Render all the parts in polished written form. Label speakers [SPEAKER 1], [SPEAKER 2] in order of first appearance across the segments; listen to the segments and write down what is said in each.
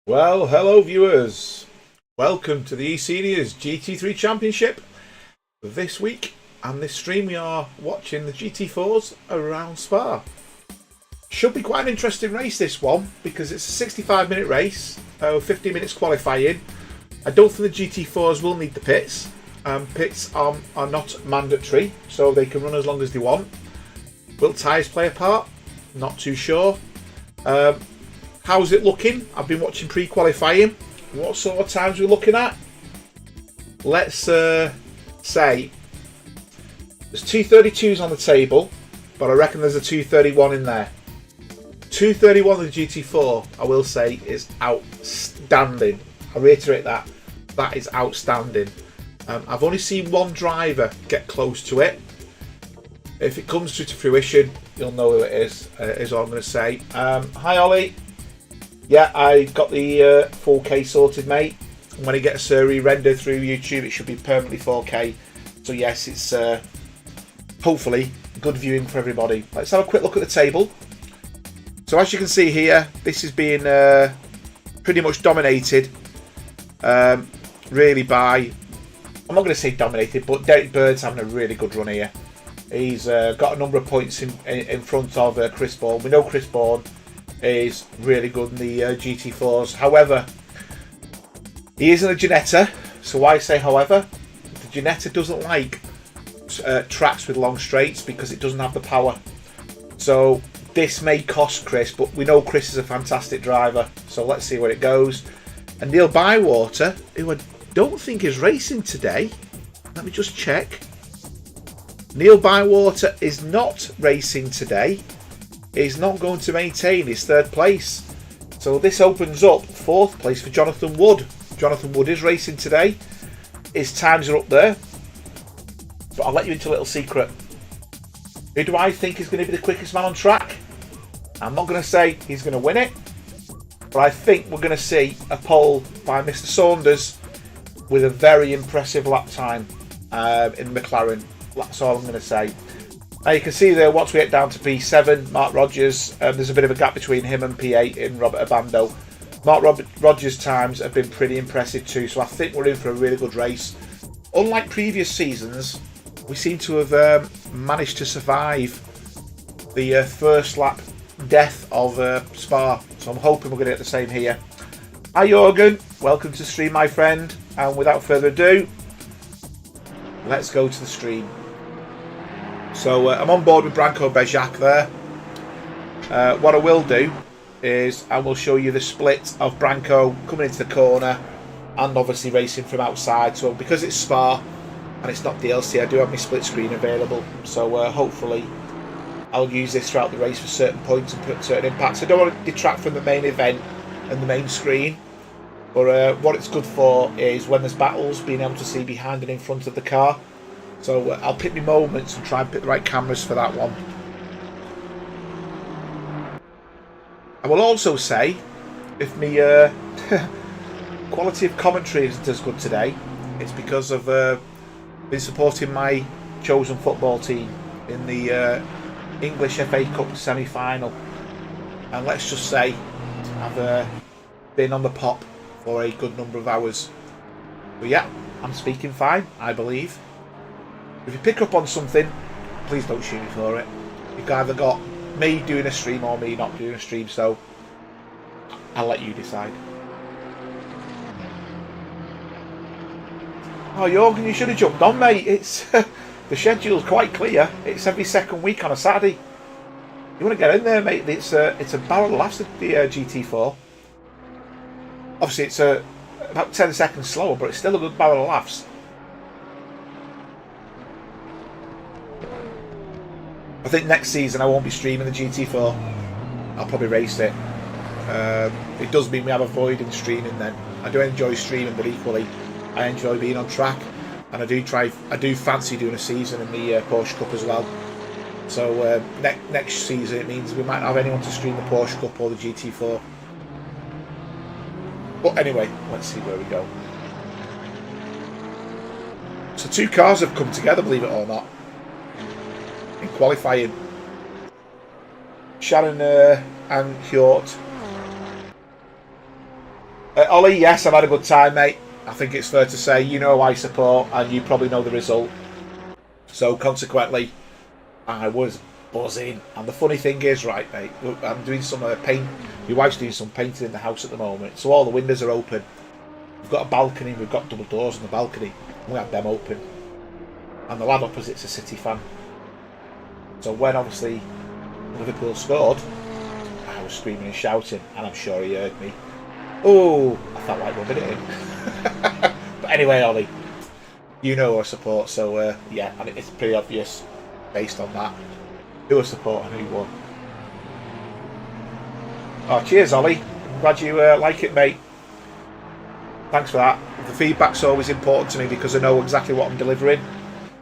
[SPEAKER 1] Well, hello viewers. Welcome to the eSeniors GT3 Championship. This week and this stream we are watching the GT4s around Spa. Should be quite an interesting race this one because it's a 65-minute race, 50 minutes qualifying. I don't think the GT4s will need the pits. Pits are not mandatory, so they can run as long as they want. Will tyres play a part? Not too sure. How's it looking? I've been watching pre-qualifying. What sort of times are we looking at? Let's say there's 232s on the table, but I reckon there's a 231 in there. 231 of the GT4, I will say, is outstanding. I reiterate that. That is outstanding. I've only seen one driver get close to it. If it comes to fruition, you'll know who it is all I'm going to say. Hi Ollie. Yeah, I got the 4K sorted, mate. And when it gets re-rendered through YouTube, it should be permanently 4K. So yes, it's hopefully good viewing for everybody. Let's have a quick look at the table. So as you can see here, this is being pretty much dominated, really by, I'm not going to say dominated, but Derek Bird's having a really good run here. He's got a number of points in front of Chris Bourne. We know Chris Bourne is really good in the GT4s. However, he isn't a Ginetta, so why say however? The Ginetta doesn't like tracks with long straights because it doesn't have the power. So this may cost Chris, but we know Chris is a fantastic driver, so let's see where it goes. And Neil Bywater, who I don't think is racing today, let me just check. Neil Bywater is not racing today. He's not going to maintain his third place. So this opens up fourth place for Jonathan Wood. Jonathan Wood is racing today. His times are up there. But I'll let you into a little secret. Who do I think is going to be the quickest man on track? I'm not going to say he's going to win it. But I think we're going to see a pole by Mr. Saunders with a very impressive lap time in McLaren. That's all I'm going to say. Now you can see there, once we get down to P7, Mark Rogers, there's a bit of a gap between him and P8 in Robert Abando. Mark Rogers' times have been pretty impressive too, so I think we're in for a really good race. Unlike previous seasons, we seem to have managed to survive the first lap death of Spa, so I'm hoping we're going to get the same here. Hi Jorgen, welcome to the stream my friend, and without further ado, let's go to the stream. So I'm on board with Branko Bejac there. What I will do is I will show you the split of Branko coming into the corner and obviously racing from outside. So because it's Spa and it's not DLC, I do have my split screen available. So hopefully I'll use this throughout the race for certain points and put certain impacts. I don't want to detract from the main event and the main screen. But what it's good for is when there's battles, being able to see behind and in front of the car. So I'll pick my moments and try and pick the right cameras for that one. I will also say, if my quality of commentary isn't as good today, it's because I've been supporting my chosen football team in the English FA Cup semi-final. And let's just say I've been on the pop for a good number of hours. But yeah, I'm speaking fine, I believe. If you pick up on something, please don't shoot me for it. You've either got me doing a stream or me not doing a stream, so I'll let you decide. Oh, Jorgen, you should have jumped on, mate. It's the schedule's quite clear. It's every second week on a Saturday. You want to get in there, mate? It's a barrel of laughs at the GT4. Obviously, it's about 10 seconds slower, but it's still a good barrel of laughs. I think next season I won't be streaming the GT4. I'll probably race it. It does mean we have a void in streaming then. I do enjoy streaming, but equally I enjoy being on track, and I do fancy doing a season in the Porsche Cup as well. So next season it means we might not have anyone to stream the Porsche Cup or the GT4. But anyway, let's see where we go. So two cars have come together, believe it or not, in qualifying. Sharon and Hjort Ollie, yes, I've had a good time, mate. I think it's fair to say you know I support, and you probably know the result. So consequently, I was buzzing. And the funny thing is, right, mate, I'm doing some paint. My wife's doing some painting in the house at the moment, so all the windows are open. We've got a balcony. We've got double doors on the balcony. We have them open, and the lad opposite's a City fan. So when obviously Liverpool scored, I was screaming and shouting, and I'm sure he heard me. Oh, I felt like rubbing it in. But anyway, Ollie, you know I support, so yeah, and it's pretty obvious based on that who I support and who won. Oh, cheers, Ollie. I'm glad you like it, mate. Thanks for that. The feedback's always important to me because I know exactly what I'm delivering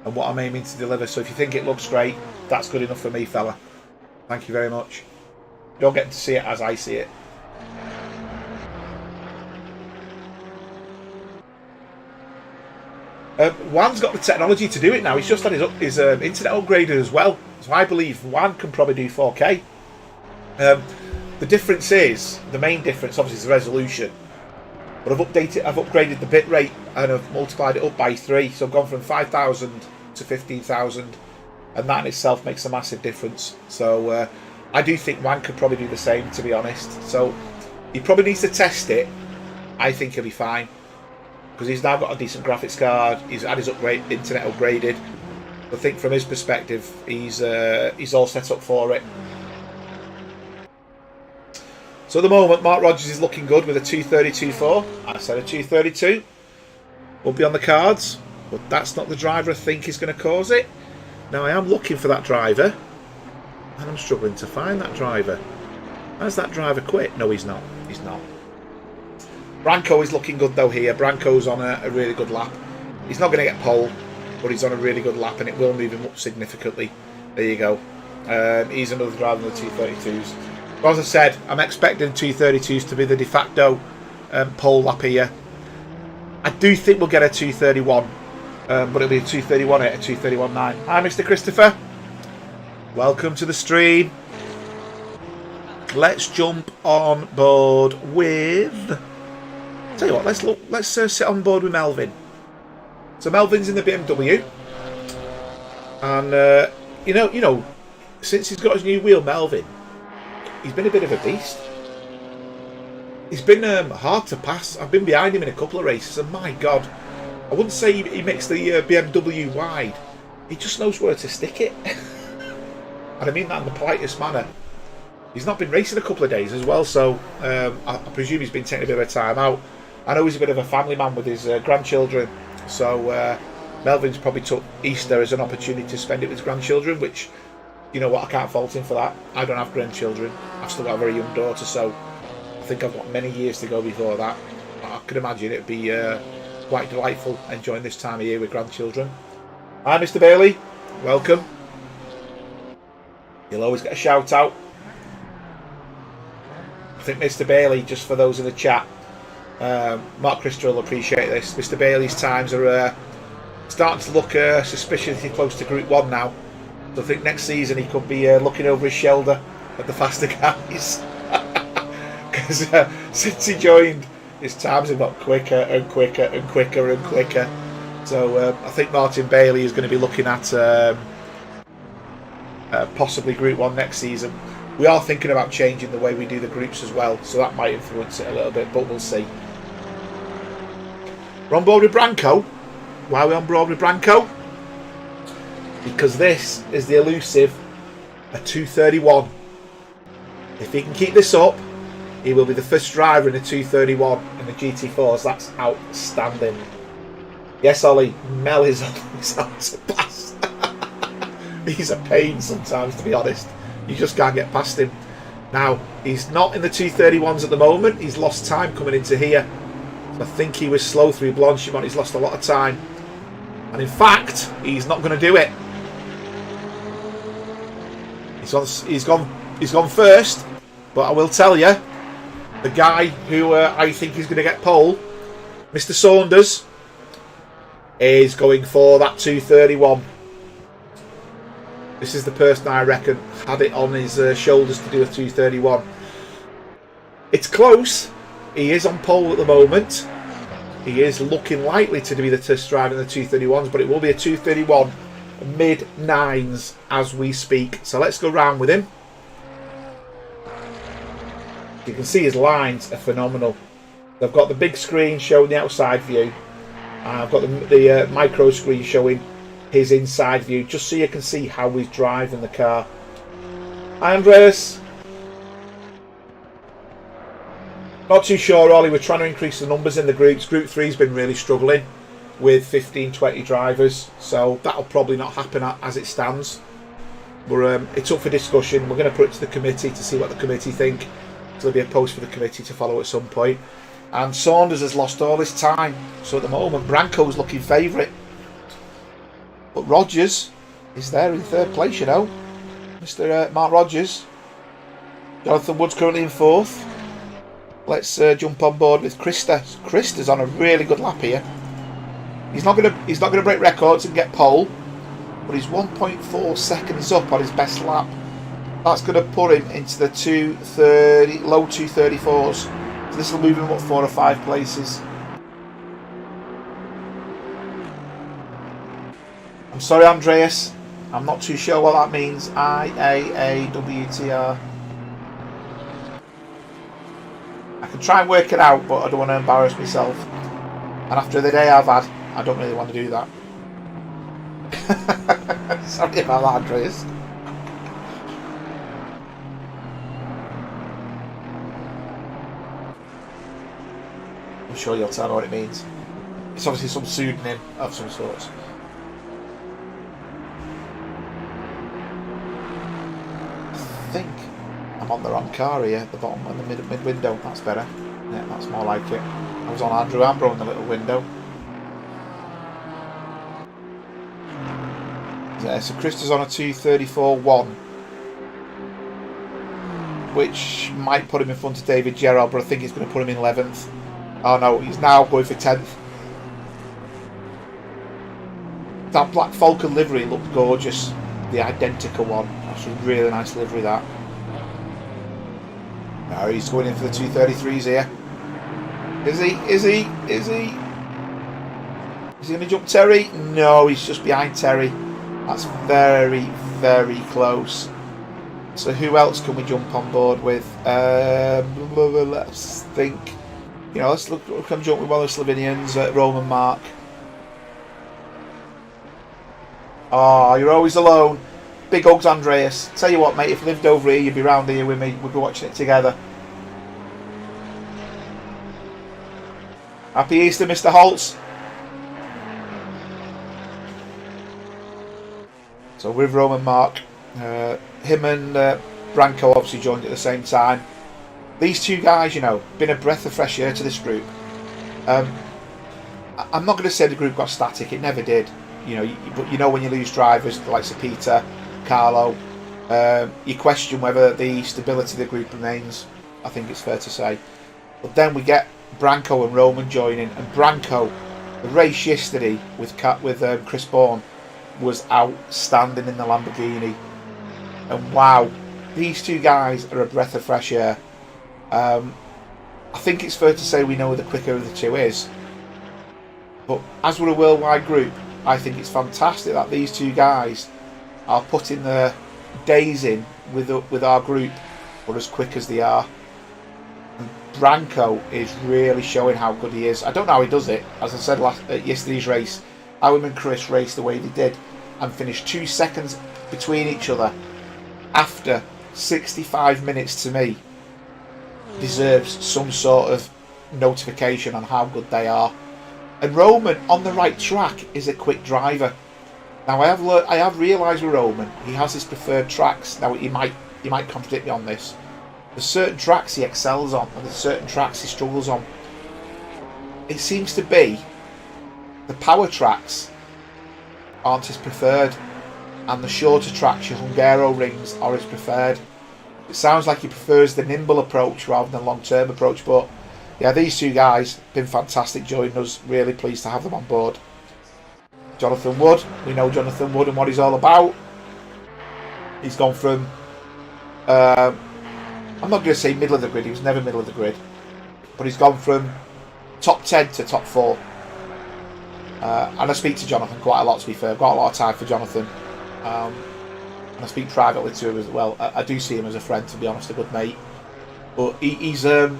[SPEAKER 1] and what I'm aiming to deliver. So if you think it looks great, that's good enough for me, fella. Thank you very much. You'll get to see it as I see it. Juan's got the technology to do it now. He's just had his internet upgraded as well. So I believe Juan can probably do 4K. The difference is, the main difference obviously is the resolution. But I've upgraded the bit rate and I've multiplied it up by 3. So I've gone from 5,000 to 15,000. And that in itself makes a massive difference. So I do think Juan could probably do the same, to be honest. So he probably needs to test it. I think he'll be fine. Because he's now got a decent graphics card, he's had his internet upgraded. I think from his perspective, he's all set up for it. So at the moment, Mark Rogers is looking good with a 232.4. I said a 232 will be on the cards, but that's not the driver I think is going to cause it. Now I am looking for that driver, and I'm struggling to find that driver. Has that driver quit? No, he's not. He's not. Branko is looking good though here. Branko's on a really good lap. He's not going to get pole, but he's on a really good lap and it will move him up significantly. There you go. He's another driver in the 232s. But as I said, I'm expecting 232s to be the de facto pole lap here. I do think we'll get a 231, but it'll be a 231 at a 231.9. Hi, Mr. Christopher. Welcome to the stream. Let's jump on board with... Tell you what, let's sit on board with Melvin. So Melvin's in the BMW, and you know, since he's got his new wheel, Melvin, he's been a bit of a beast. He's been hard to pass. I've been behind him in a couple of races, and my God, I wouldn't say he makes the BMW wide. He just knows where to stick it, and I mean that in the politest manner. He's not been racing a couple of days as well, so I presume he's been taking a bit of a time out. I know he's a bit of a family man with his grandchildren, so Melvin's probably took Easter as an opportunity to spend it with his grandchildren, which, you know what, I can't fault him for that. I don't have grandchildren. I've still got a very young daughter, so I think I've got many years to go before that. I could imagine it'd be quite delightful enjoying this time of year with grandchildren. Hi, Mr. Bailey. Welcome. You'll always get a shout out. I think Mr. Bailey, just for those in the chat, Mark Crystal will appreciate this. Mr. Bailey's times are starting to look suspiciously close to Group 1 now. So I think next season he could be looking over his shoulder at the faster guys. Because since he joined, his times have got quicker and quicker and quicker and quicker. So I think Martin Bailey is going to be looking at possibly Group 1 next season. We are thinking about changing the way we do the groups as well, so that might influence it a little bit, but we'll see. We're on board with Branko. Why are we on board with Branko? Because this is the elusive a 231. If he can keep this up, he will be the first driver in a 231 in the GT4s. That's outstanding. Yes, Ollie, Mel is hard to pass. He's a pain sometimes, to be honest. You just can't get past him. Now, he's not in the 231s at the moment. He's lost time coming into here. So I think he was slow through Blanchimont. He's lost a lot of time. And in fact, he's not going to do it. He's gone first. But I will tell you, the guy who I think is going to get pole, Mr. Saunders, is going for that 231. This is the person I reckon had it on his shoulders to do a 231. It's close. He is on pole at the moment. He is looking likely to be the test driver in the 231s, but it will be a 231 mid-9s as we speak. So let's go round with him. You can see his lines are phenomenal. I've got the big screen showing the outside view. I've got the micro screen showing his inside view, just so you can see how he's driving the car. Hi, Andreas. Not too sure, Ollie. We're trying to increase the numbers in the groups. Group 3's been really struggling with 15, 20 drivers, so that'll probably not happen as it stands. It's up for discussion. We're going to put it to the committee to see what the committee think. So there'll be a post for the committee to follow at some point. And Saunders has lost all his time, so at the moment Branco's looking favourite. But Rogers is there in third place, you know. Mr. Mark Rogers. Jonathan Wood's currently in fourth. Let's jump on board with Krista. Krista's on a really good lap here. He's not gonna break records and get pole, but he's 1.4 seconds up on his best lap. That's going to put him into the 230, low 234s. So this will move him up 4 or 5 places. I'm sorry, Andreas. I'm not too sure what that means. IAAWTR. I can try and work it out, but I don't want to embarrass myself. And after the day I've had, I don't really want to do that. Sorry about that, Andreas. I'm sure you'll tell me what it means. It's obviously some pseudonym of some sort. I think I'm on the wrong car here at the bottom on the mid window. That's better. Yeah, that's more like it. I was on Andrew Ambrose in the little window. Yeah, so Krista's on a 234.1, which might put him in front of David Gerrard, but I think it's going to put him in 11th. Oh no, he's now going for 10th. That black Falcon livery looked gorgeous. The identical one. That's a really nice livery, that. Now he's going in for the 233s here. Is he? Is he? Is he? Is he going to jump Terry? No, he's just behind Terry. That's very, very close. So who else can we jump on board with? Let's think. You know, let's come jump with one of the Slovenians, Roman Mark. Oh, you're always alone. Big hugs, Andreas. Tell you what, mate, if you lived over here, you'd be round here with me. We'd be watching it together. Happy Easter, Mr. Holtz. So with Roman Mark, him and Branco obviously joined at the same time. These two guys, you know, been a breath of fresh air to this group. I'm not going to say the group got static. It never did. You know, but you know when you lose drivers, the likes of Peter, Carlo, you question whether the stability of the group remains. I think it's fair to say. But then we get Branco and Roman joining, and Branco, the race yesterday with Chris Bourne, was outstanding in the Lamborghini. And wow, these two guys are a breath of fresh air. I think it's fair to say we know who the quicker of the two is. But as we're a worldwide group, I think it's fantastic that these two guys are putting their days in with our group, or as quick as they are. And Branco is really showing how good he is. I don't know how he does it. As I said at yesterday's race, Owen and Chris raced the way they did and finished 2 seconds between each other after 65 minutes, to me, deserves some sort of notification on how good they are. And Roman, on the right track, is a quick driver. Now I have realised with Roman, he has his preferred tracks. Now he might contradict me on this. There's certain tracks he excels on, and there's certain tracks he struggles on. It seems to be the power tracks aren't his preferred, and the shorter tracks, your Hungaro rings, are his preferred. It sounds like he prefers the nimble approach rather than long-term approach, but yeah, these two guys been fantastic joining us. Really pleased to have them on board. Jonathan Wood, we know Jonathan Wood and what he's all about. He's gone from I'm not going to say middle of the grid, he was never middle of the grid, but he's gone from top 10 to top 4. And I speak to Jonathan quite a lot, to be fair. I've got a lot of time for Jonathan. And I speak privately to him as well. I do see him as a friend, to be honest, a good mate. But he's a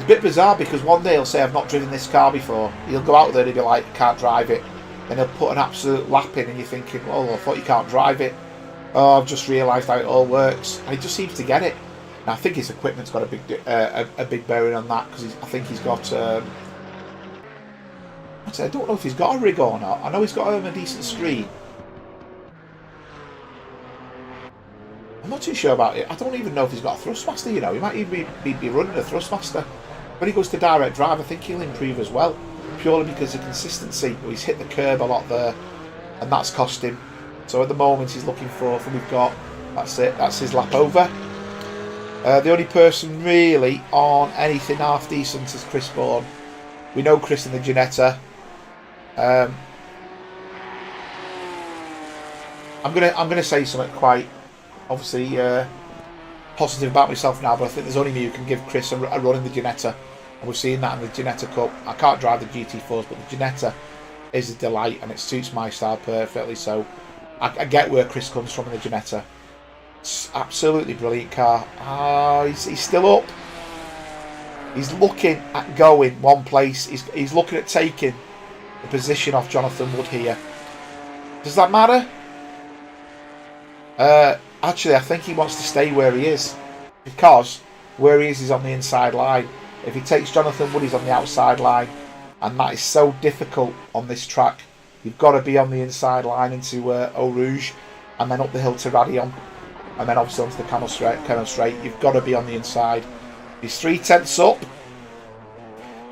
[SPEAKER 1] bit bizarre, because one day he'll say, I've not driven this car before. He'll go out there and he'll be like, can't drive it. Then he'll put an absolute lap in and you're thinking, oh, I thought you can't drive it. Oh, I've just realised how it all works. And he just seems to get it. And I think his equipment's got a big bearing on that, because I think he's got... I don't know if he's got a rig or not. I know he's got a decent screen. I'm not too sure about it. I don't even know if he's got a Thrustmaster, you know. He might even be running a Thrustmaster. When he goes to direct drive, I think he'll improve as well. Purely because of consistency. He's hit the curb a lot there, and that's cost him. So at the moment he's looking for, we've got, that's it, that's his lap over. The only person really on anything half decent is Chris Bourne. We know Chris in the Ginetta. I'm gonna say something quite obviously positive about myself now, but I think there's only me who can give Chris a run in the Ginetta, and we've seen that in the Ginetta Cup. I can't drive the GT4s, but the Ginetta is a delight, and it suits my style perfectly. So I get where Chris comes from in the Ginetta. It's absolutely brilliant car. He's still up. He's looking at going one place. He's looking at taking the position off Jonathan Wood here. Does that matter? Actually, I think he wants to stay where he is, because where he is on the inside line. If he takes Jonathan Wood, he's on the outside line, and that is so difficult on this track. You've got to be on the inside line into Eau Rouge, and then up the hill to Radion, and then obviously onto the Canal Straight. You've got to be on the inside. He's 3/10 up.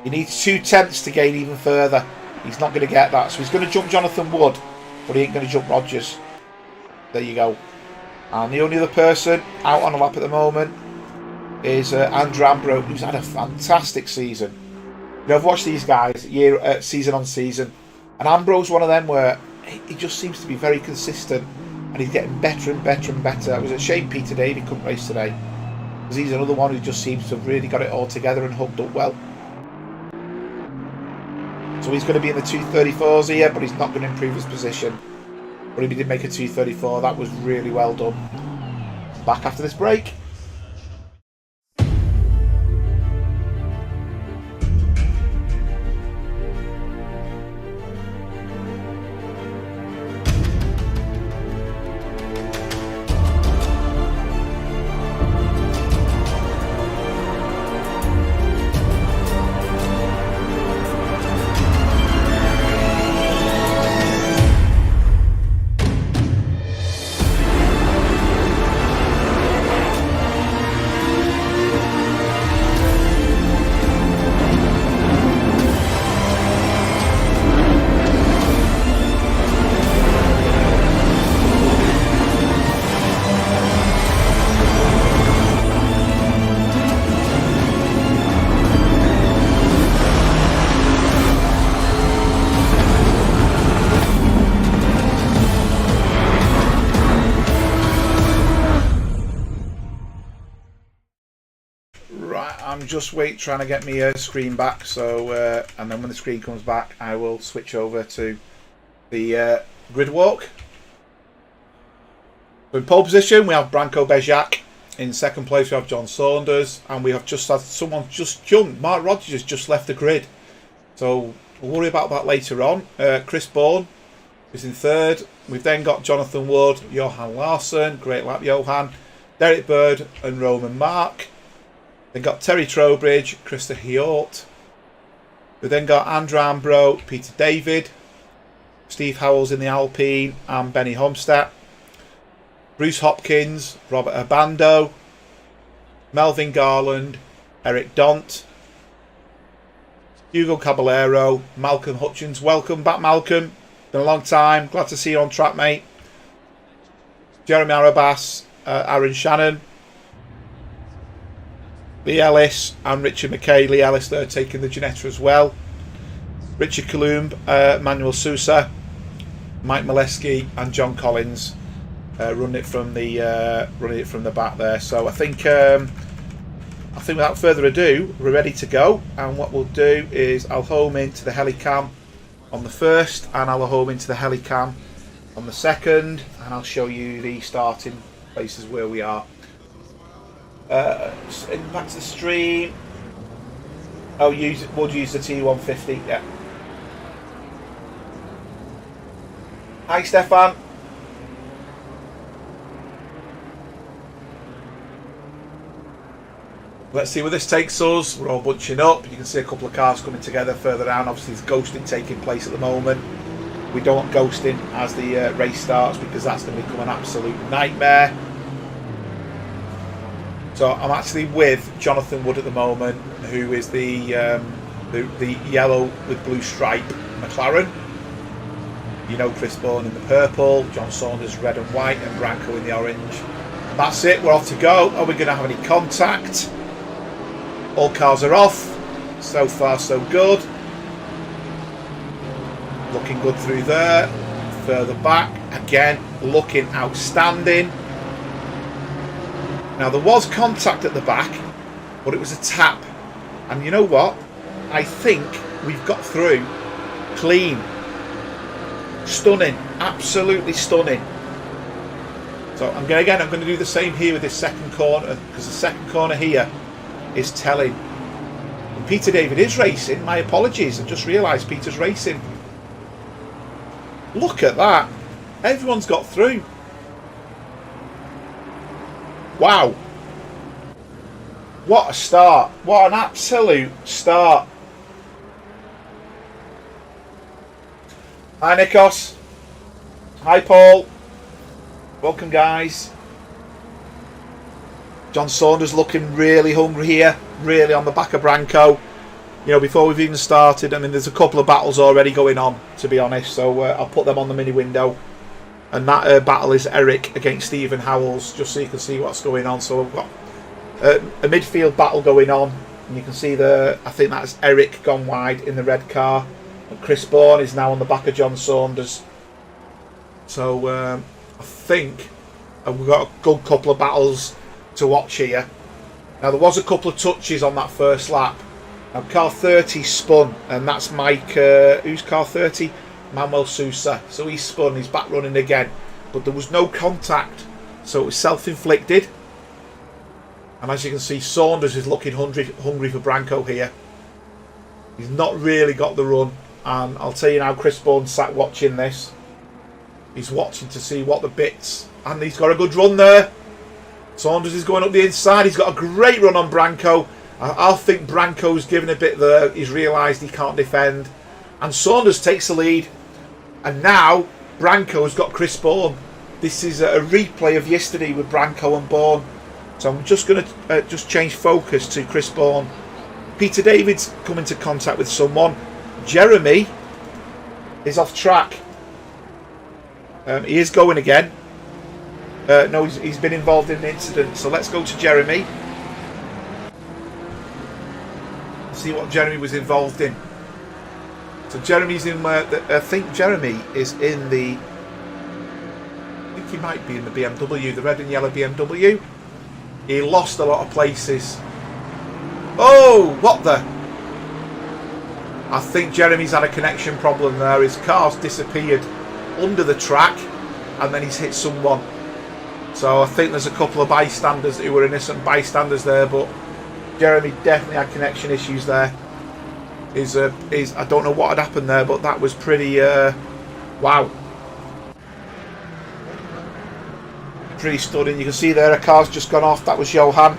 [SPEAKER 1] He needs 2/10 to gain even further. He's not going to get that, so he's going to jump Jonathan Wood, but he ain't going to jump Rogers. There you go. And the only other person out on a lap at the moment is Andrew Ambrose, who's had a fantastic season. You know, I've watched these guys season on season, and Ambrose one of them where he just seems to be very consistent, and he's getting better and better and better. It was a shame Peter Davey couldn't race today, because he's another one who just seems to have really got it all together and hooked up well. So he's going to be in the 234s here, but he's not going to improve his position. But if he did make a 234, that was really well done. Back after this break. I'm just trying to get my screen back, so and then when the screen comes back I will switch over to the grid walk. So in pole position we have Branko Bejac. In second place we have John Saunders, and we have just had someone just jumped. Mark Rogers has just left the grid, so we'll worry about that later on. Chris Bourne is in third. We've then got Jonathan Wood, Johan Larsson, great lap Johan, Derek Bird and Roman Mark. Then got Terry Trowbridge, Krista Hiort. We've then got Andrew Ambrose, Peter David, Steve Howells in the Alpine, and Benny Homstadt. Bruce Hopkins, Robert Abando, Melvin Garland, Eric Dont, Hugo Caballero, Malcolm Hutchins. Welcome back, Malcolm. Been a long time. Glad to see you on track, mate. Jeremy Arabas, Aaron Shannon, Lee Ellis and Richard McKay. Lee Ellis there taking the Ginetta as well. Richard Columb, Manuel Sousa, Mike Molesky and John Collins running it from the back there. So I think I think without further ado, we're ready to go. And what we'll do is I'll home into the helicam on the first, and I'll home into the helicam on the second, and I'll show you the starting places where we are. Back to the stream. Oh, we'll use the T150. Yeah. Hi, Stefan. Let's see where this takes us. We're all bunching up. You can see a couple of cars coming together further down. Obviously, there's ghosting taking place at the moment. We don't want ghosting as the race starts, because that's going to become an absolute nightmare. So I'm actually with Jonathan Wood at the moment, who is the yellow with blue stripe McLaren. You know Chris Bourne in the purple, John Saunders red and white, and Branko in the orange. And that's it, we're off to go. Are we going to have any contact? All cars are off. So far so good. Looking good through there. Further back, again, looking outstanding. Now there was contact at the back, but it was a tap. And you know what? I think we've got through clean. Stunning, absolutely stunning. So I'm going to do the same here with this second corner, because the second corner here is telling. And Peter David is racing. My apologies, I just realised Peter's racing. Look at that. Everyone's got through. Wow. What a start. What an absolute start. Hi Nikos. Hi Paul. Welcome guys. John Saunders looking really hungry here. Really on the back of Branko. You know, before we've even started, I mean, there's a couple of battles already going on, to be honest. So I'll put them on the mini window. And that battle is Eric against Stephen Howells, just so you can see what's going on. So we've got a midfield battle going on. And you can see I think that's Eric gone wide in the red car. And Chris Bourne is now on the back of John Saunders. So I think we've got a good couple of battles to watch here. Now there was a couple of touches on that first lap. Now car 30 spun, and that's Mike, who's car 30? Manuel Sousa. So he spun, he's back running again. But there was no contact, so it was self-inflicted. And as you can see, Saunders is looking hungry for Branko here. He's not really got the run. And I'll tell you now, Chris Bourne sat watching this. He's watching to see what the bits. And he's got a good run there. Saunders is going up the inside. He's got a great run on Branko. I think Branko's given a bit there. He's realised he can't defend. And Saunders takes the lead. And now Branko's got Chris Bourne. This is a replay of yesterday with Branko and Bourne. So I'm just going to just change focus to Chris Bourne. Peter David's come into contact with someone. Jeremy is off track. He is going again. No, he's been involved in an incident. So let's go to Jeremy. See what Jeremy was involved in. So Jeremy's in I think Jeremy is in the... I think he might be in the BMW, the red and yellow BMW. He lost a lot of places. Oh, what the... I think Jeremy's had a connection problem there. His car's disappeared under the track, and then he's hit someone. So I think there's a couple of bystanders who were innocent bystanders there, but Jeremy definitely had connection issues there. I don't know what had happened there, but that was pretty wow. Pretty stunning. You can see there a car's just gone off. That was Johan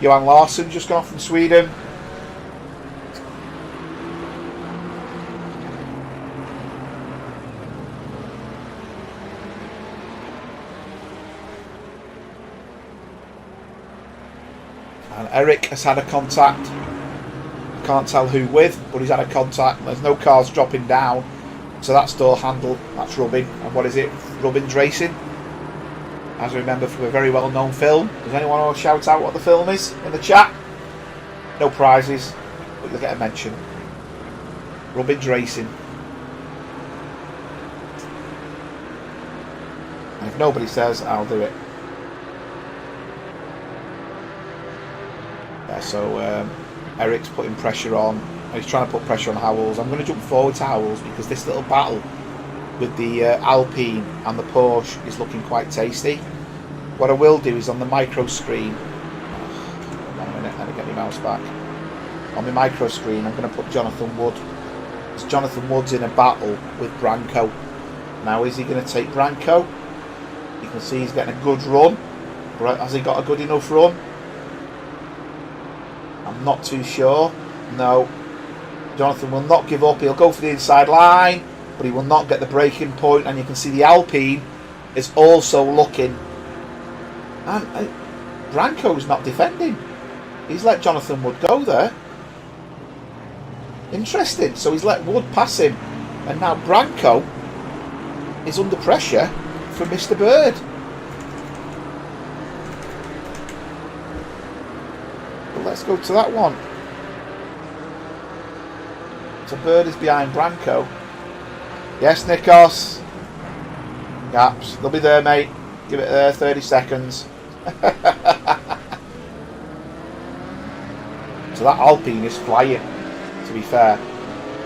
[SPEAKER 1] Larsson, just gone off from Sweden. And Eric has had a contact. I can't tell who with, but he's had a contact. There's no cars dropping down. So that's door handle. That's Rubbin. And what is it? Rubbin's Racing. As I remember from a very well known film. Does anyone want to shout out what the film is in the chat? No prizes, but you'll get a mention. Rubbin's Racing. And if nobody says, I'll do it. So Eric's putting pressure on. He's trying to put pressure on Howells. I'm going to jump forward to Howells because this little battle with the Alpine and the Porsche is looking quite tasty. What I will do is on the micro screen, one minute, let me get my mouse back. On the micro screen, I'm going to put Jonathan Wood. Because Jonathan Wood's in a battle with Branco. Now, is he going to take Branco? You can see he's getting a good run. Right, has he got a good enough run? I'm not too sure. No. Jonathan will not give up. He'll go for the inside line, but he will not get the braking point. And you can see the Alpine is also looking. And Branco's not defending. He's let Jonathan Wood go there. Interesting. So he's let Wood pass him. And now Branco is under pressure from Mr. Bird. But let's go to that one. So Bird is behind Branco. Yes, Nikos. Gaps. They'll be there, mate. Give it 30 seconds. So that Alpine is flying, to be fair.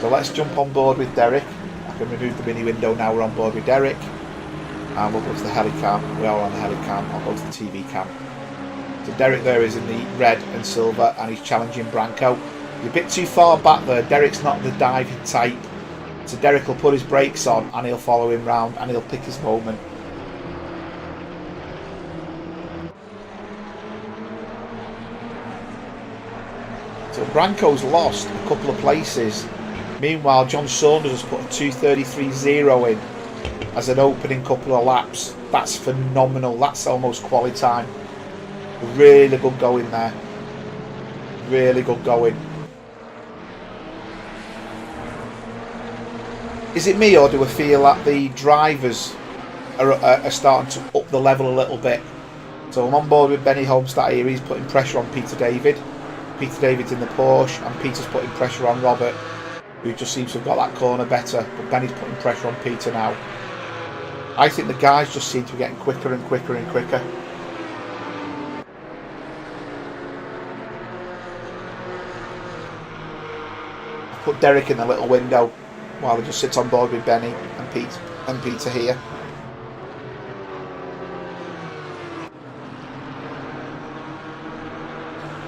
[SPEAKER 1] So let's jump on board with Derek. I can remove the mini window now. We're on board with Derek. And we'll go to the helicam. We are on the helicam. I'll go to the TV cam. So Derek there is in the red and silver, and he's challenging Branco. You're a bit too far back there. Derek's not the diving type. So Derek will put his brakes on and he'll follow him round and he'll pick his moment. So Branco's lost a couple of places. Meanwhile, John Saunders has put a 2:33.0 in as an opening couple of laps. That's phenomenal. That's almost quality time. Really good going there. Really good going. Is it me, or do I feel that the drivers are starting to up the level a little bit? So I'm on board with Benny Homestead here. He's putting pressure on Peter David. Peter David's in the Porsche, and Peter's putting pressure on Robert, who just seems to have got that corner better. But Benny's putting pressure on Peter now. I think the guys just seem to be getting quicker and quicker and quicker. I put Derek in the little window while he just sits on board with Benny and Peter here.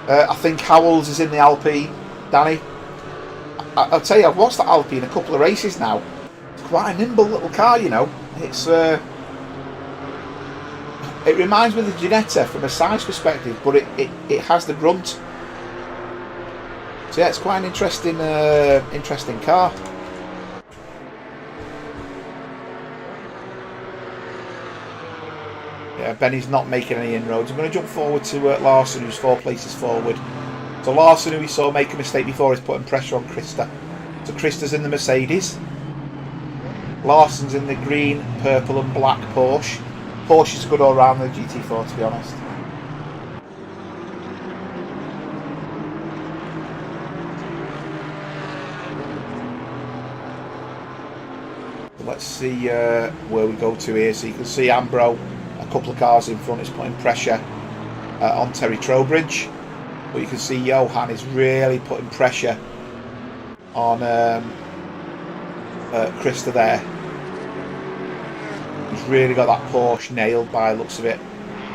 [SPEAKER 1] I think Howells is in the Alpine, Danny. I'll tell you, I've watched that Alpine a couple of races now. It's quite a nimble little car, you know. It's it reminds me of the Ginetta from a size perspective, but it has the grunt. So yeah, it's quite an interesting car. Yeah, Benny's not making any inroads. I'm going to jump forward to Larson, who's 4 places forward. So Larson, who we saw make a mistake before, is putting pressure on Krista. So Krista's in the Mercedes. Larson's in the green, purple and black Porsche. Porsche is good all round the GT4, to be honest. Let's see where we go to here. So you can see Ambro, a couple of cars in front, is putting pressure on Terry Trowbridge. But you can see Johan is really putting pressure on Krista there. He's really got that Porsche nailed by the looks of it.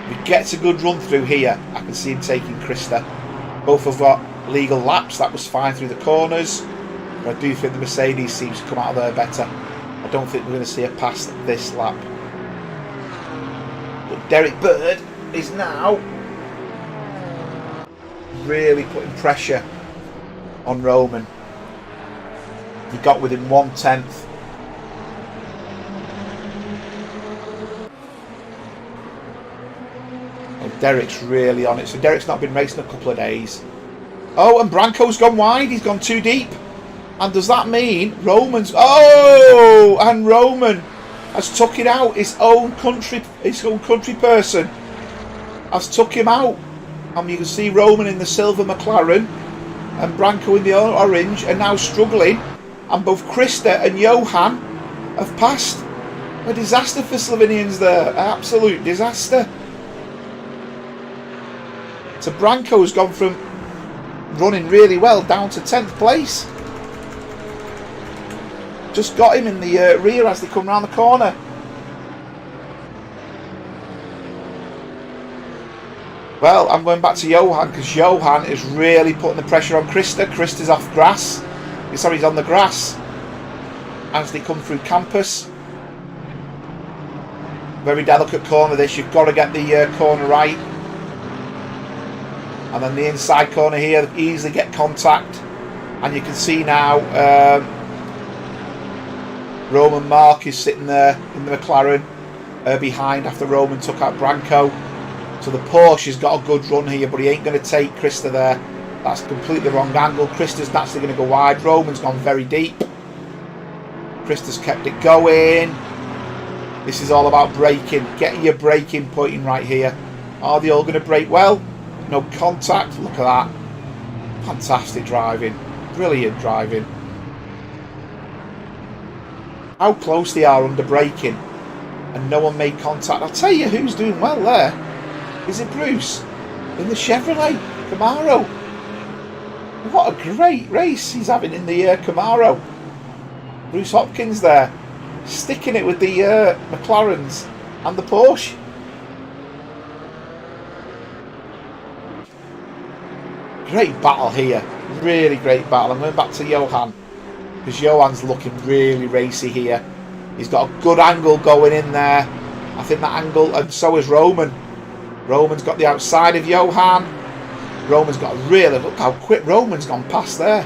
[SPEAKER 1] If he gets a good run through here, I can see him taking Krista. Both have got legal laps. That was fine through the corners. But I do think the Mercedes seems to come out of there better. I don't think we're going to see a pass this lap. But Derek Bird is now really putting pressure on Roman. He got within 1/10. And Derek's really on it. So Derek's not been racing a couple of days. Oh, and Branco's gone wide. He's gone too deep. And does that mean Roman's... Oh! And Roman has took it out. His own country person has took him out. And you can see Roman in the silver McLaren and Branco in the orange are now struggling. And both Krista and Johan have passed. A disaster for Slovenians there. An absolute disaster. So Branco has gone from running really well, down to 10th place. Just got him in the rear as they come round the corner. Well, I'm going back to Johan because Johan is really putting the pressure on Krista. Krista's off grass. Sorry, he's on the grass as they come through campus. Very delicate corner this. You've got to get the corner right. And then the inside corner here, easily get contact. And you can see now Roman Mark is sitting there in the McLaren behind after Roman took out Branco. So the Porsche has got a good run here, but he ain't going to take Krista there. That's completely wrong angle. Krista's naturally going to go wide. Roman's gone very deep. Krista's kept it going. This is all about braking. Getting your braking pointing right here. Are they all going to brake well? No contact. Look at that. Fantastic driving. Brilliant driving. How close they are under braking. And no one made contact. I'll tell you who's doing well there. Is it Bruce? In the Chevrolet Camaro. What a great race he's having in the Camaro. Bruce Hopkins there. Sticking it with the McLarens and the Porsche. Great battle here. Really great battle. I'm going back to Johan. Because Johan's looking really racy here. He's got a good angle going in there. I think that angle, and so is Roman. Roman's got the outside of Johan. Roman's got a really, look how quick Roman's gone past there.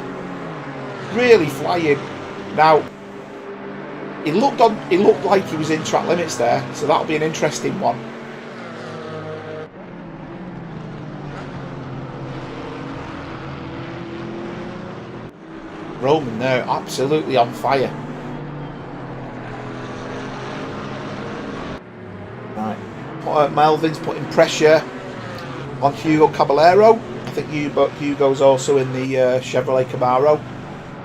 [SPEAKER 1] Really flying. Now, he looked like he was in track limits there, so that'll be an interesting one. Roman there, absolutely on fire. Right. Melvin's putting pressure on Hugo Caballero. I think Hugo's also in the Chevrolet Camaro.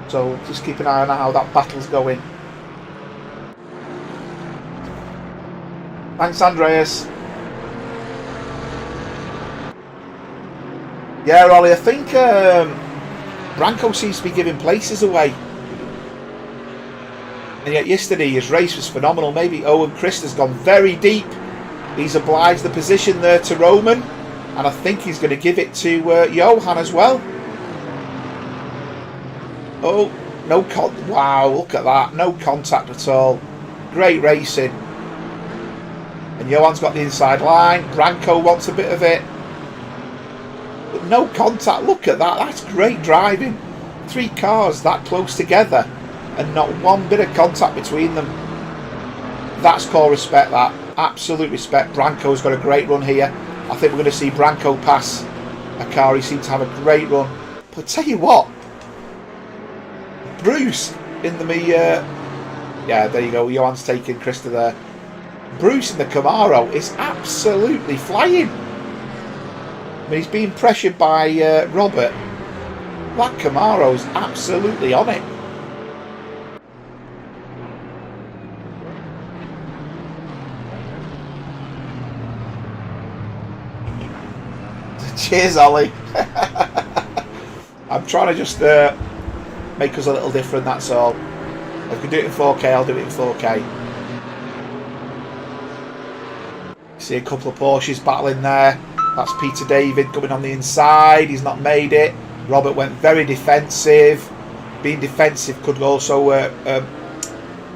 [SPEAKER 1] So just keep an eye on how that battle's going. Thanks, Andreas. Yeah, Ollie, I think Branco seems to be giving places away. And yet yesterday his race was phenomenal. Maybe Owen Christ has gone very deep. He's obliged the position there to Roman. And I think he's going to give it to Johan as well. Oh, no wow, look at that. No contact at all. Great racing. And Johan's got the inside line. Branco wants a bit of it. But no contact. Look at that. That's great driving. 3 cars that close together and not one bit of contact between them. That's called respect, that. Absolute respect. Branco's got a great run here. I think we're going to see Branco pass a car. He seems to have a great run. But tell you what, Bruce in the yeah, there you go. Johan's taking Krista there. Bruce in the Camaro is absolutely flying. I mean, he's being pressured by Robert. That Camaro's absolutely on it. Cheers, Ollie. I'm trying to just make us a little different, that's all. If we can do it in 4K, I'll do it in 4K. See a couple of Porsches battling there. That's Peter David coming on the inside. He's not made it. Robert went very defensive. Being defensive could also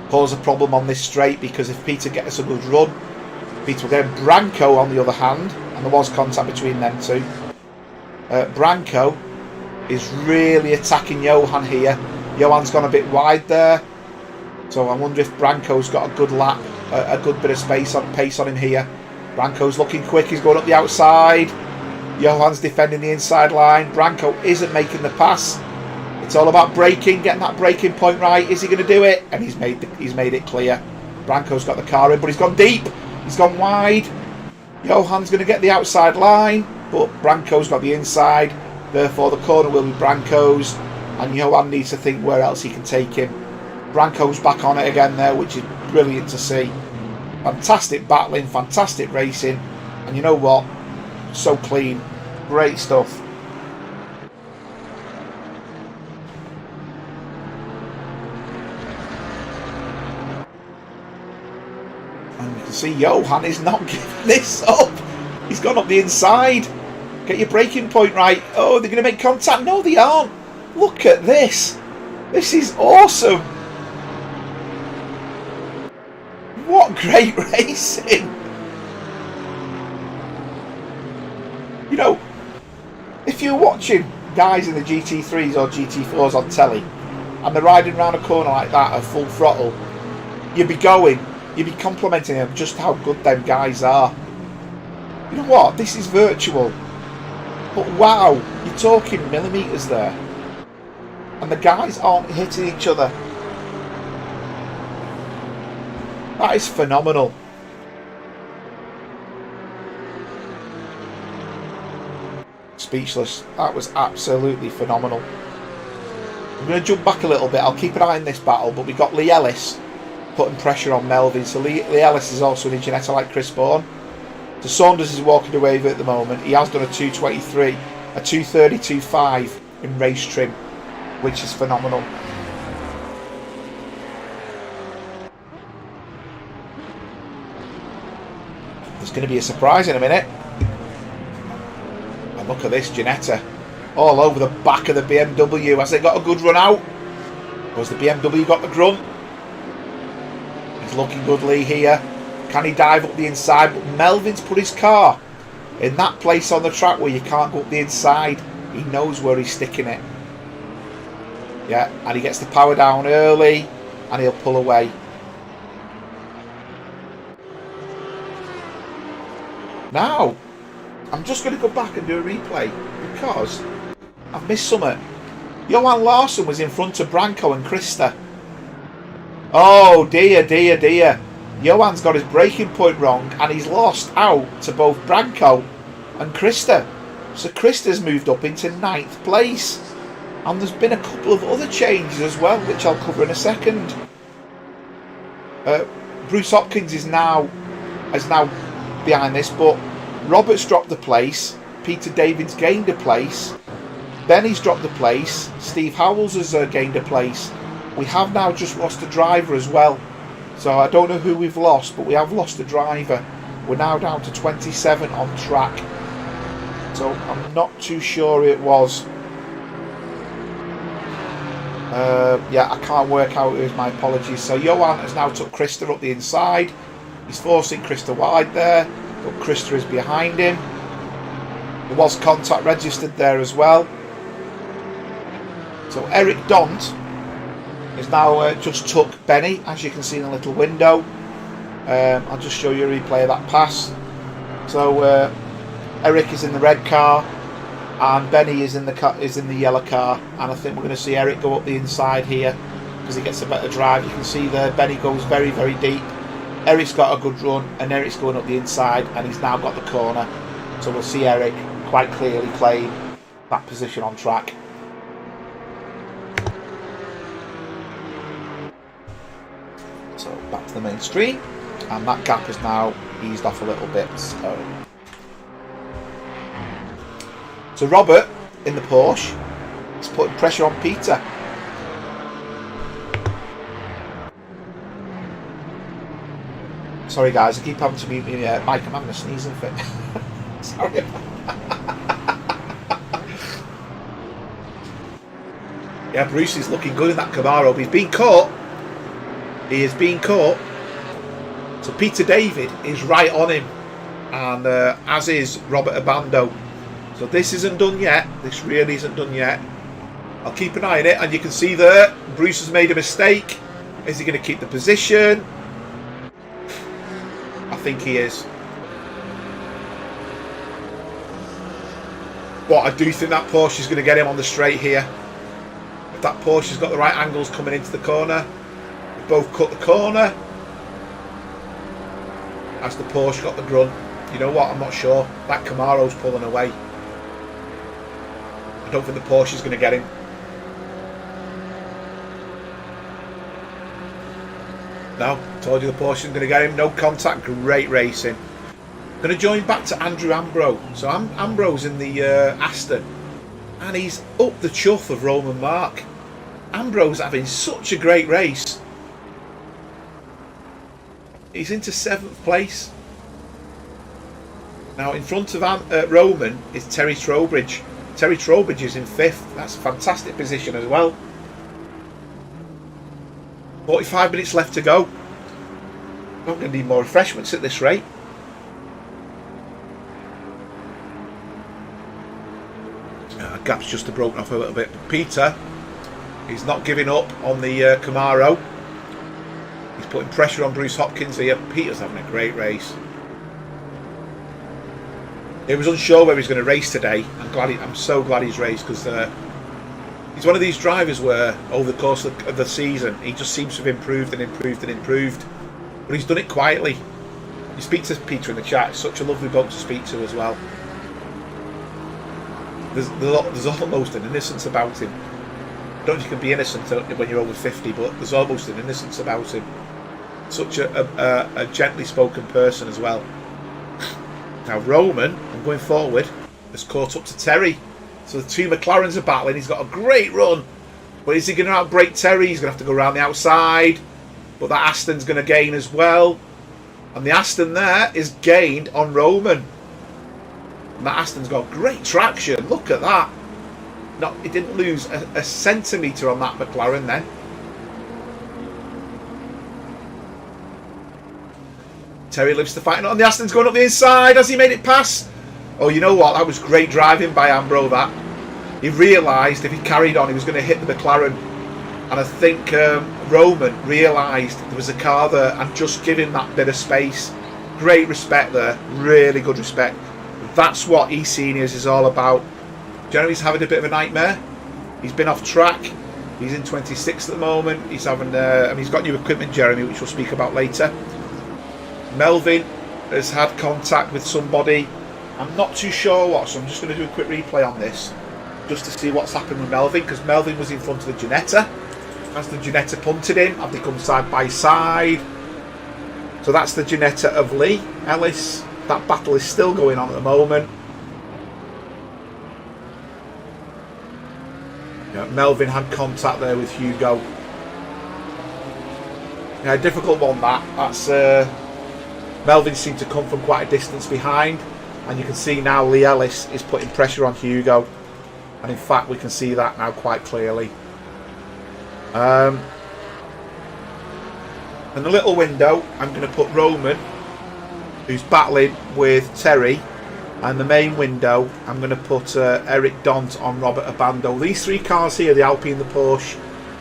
[SPEAKER 1] cause a problem on this straight, because if Peter gets a good run, Peter will get Branco on the other hand, and there was contact between them two. Branco is really attacking Johan here. Johan's gone a bit wide there, so I wonder if Branco's got a good lap, a good bit of pace on him here. Branco's looking quick. He's going up the outside. Johan's defending the inside line. Branco isn't making the pass. It's all about braking, getting that braking point right. Is he going to do it? And he's made it clear. Branco's got the car in, but he's gone deep. He's gone wide. Johan's going to get the outside line, but Branco's got the inside. Therefore, the corner will be Branco's, and Johan needs to think where else he can take him. Branco's back on it again there, which is brilliant to see. Fantastic battling, fantastic racing, and you know what? So clean. Great stuff. see Johan is not giving this up. He's gone up the inside. Get your braking point right. Oh, they're going to make contact. No, they aren't. Look at this. This is awesome. What great racing. You know, if you're watching guys in the GT3s or GT4s on telly and they're riding around a corner like that at full throttle, you'd be complimenting them just how good them guys are. You know what? This is virtual. But wow, you're talking millimetres there. And the guys aren't hitting each other. That is phenomenal. Speechless. That was absolutely phenomenal. I'm going to jump back a little bit. I'll keep an eye on this battle, but we've got Lee Ellis putting pressure on Melvin. So Lee Ellis is also in a Ginetta like Chris Bourne. So Saunders is walking away with it at the moment. He has done a 2:23, a 2:32.5 in race trim, which is phenomenal. There's going to be a surprise in a minute. And look at this, Ginetta all over the back of the BMW. Has it got a good run out? Or has the BMW got the grunt? He's looking good, Lee, here. Can he dive up the inside? But Melvin's put his car in that place on the track where you can't go up the inside. He knows where he's sticking it. Yeah, and he gets the power down early and he'll pull away. Now, I'm just going to go back and do a replay because I've missed something. Johan Larsson was in front of Branko and Krista. Oh dear, dear, dear. Johan's got his braking point wrong and he's lost out to both Branko and Krista. So Krista's moved up into 9th place. And there's been a couple of other changes as well, which I'll cover in a second. Bruce Hopkins is now behind this, but Robert's dropped the place. Peter David's gained a place. Benny's dropped the place. Steve Howells has gained a place. We have now just lost a driver as well. So I don't know who we've lost, but we have lost a driver. We're now down to 27 on track. So I'm not too sure who it was. Yeah, I can't work out who it is, my apologies. So Johan has now took Krista up the inside. He's forcing Krista wide there, but Krista is behind him. There was contact registered there as well. So Eric Dont is now just took Benny, as you can see in the little window. I'll just show you a replay of that pass. So Eric is in the red car and Benny is in the yellow car, and I think we're going to see Eric go up the inside here because he gets a better drive. You can see there Benny goes very, very deep. Eric's got a good run and Eric's going up the inside and he's now got the corner. So we'll see Eric quite clearly playing that position on track. So back to the main stream, and that gap has now eased off a little bit. So Robert in the Porsche is putting pressure on Peter. Sorry guys, I keep having to mute my mic. I'm having a sneezing fit. Sorry. Yeah, Bruce is looking good in that Camaro, but he's been caught. He is being caught. So Peter David is right on him, and as is Robert Abando. So this isn't done yet. This really isn't done yet. I'll keep an eye on it, and you can see there Bruce has made a mistake. Is he going to keep the position? I think he is. But I do think that Porsche is going to get him on the straight here. If that Porsche's got the right angles coming into the corner, we both cut the corner. Has the Porsche got the grunt? You know what? I'm not sure. That Camaro's pulling away. I don't think the Porsche is going to get him. No, told you the Porsche isn't going to get him. No contact. Great racing. Going to join back to Andrew Ambrose. So Ambrose in the Aston, and he's up the chuff of Roman Mark. Ambrose having such a great race. He's into 7th place. Now in front of Roman is Terry Trowbridge. Terry Trowbridge is in 5th. That's a fantastic position as well. 45 minutes left to go. I'm going to need more refreshments at this rate. Gap's just broken off a little bit. But Peter, he's not giving up on the Camaro. He's putting pressure on Bruce Hopkins here. Peter's having a great race. He was unsure where he's going to race today. I'm so glad he's raced, because he's one of these drivers where over the course of the season he just seems to have improved and improved and improved. But he's done it quietly. You speak to Peter in the chat. It's such a lovely bloke to speak to as well. There's almost an innocence about him. I don't know if you can be innocent when you're over 50, but there's almost an innocence about him. Such a gently spoken person as well. Now Roman, I'm going forward, has caught up to Terry. So the two McLarens are battling. He's got a great run. But is he going to outbrake Terry? He's going to have to go around the outside. But that Aston's going to gain as well. And the Aston there is gained on Roman. And that Aston's got great traction. Look at that. No, it didn't lose a centimetre on that McLaren then. Terry lives to fight. And the Aston's going up the inside. Has he made it past? Oh, you know what? That was great driving by Ambro, that. He realised if he carried on, he was going to hit the McLaren. And I think Roman realised there was a car there and just give him that bit of space. Great respect there. Really good respect. That's what eSeniors is all about. Jeremy's having a bit of a nightmare. He's been off track. He's in 26th at the moment. He's having, he's got new equipment, Jeremy, which we'll speak about later. Melvin has had contact with somebody. I'm not too sure what, so I'm just going to do a quick replay on this, just to see what's happened with Melvin, because Melvin was in front of the Ginetta. As the Ginetta punted him, have they come side by side? So that's the Ginetta of Lee Ellis. That battle is still going on at the moment. Yeah, Melvin had contact there with Hugo. Yeah, difficult one that. That's Melvin seemed to come from quite a distance behind, and you can see now Lee Ellis is putting pressure on Hugo, and in fact we can see that now quite clearly. In the little window I'm going to put Roman, who's battling with Terry, and the main window I'm going to put Eric Dont on Robert Abando. These three cars here, the Alpine, the Porsche,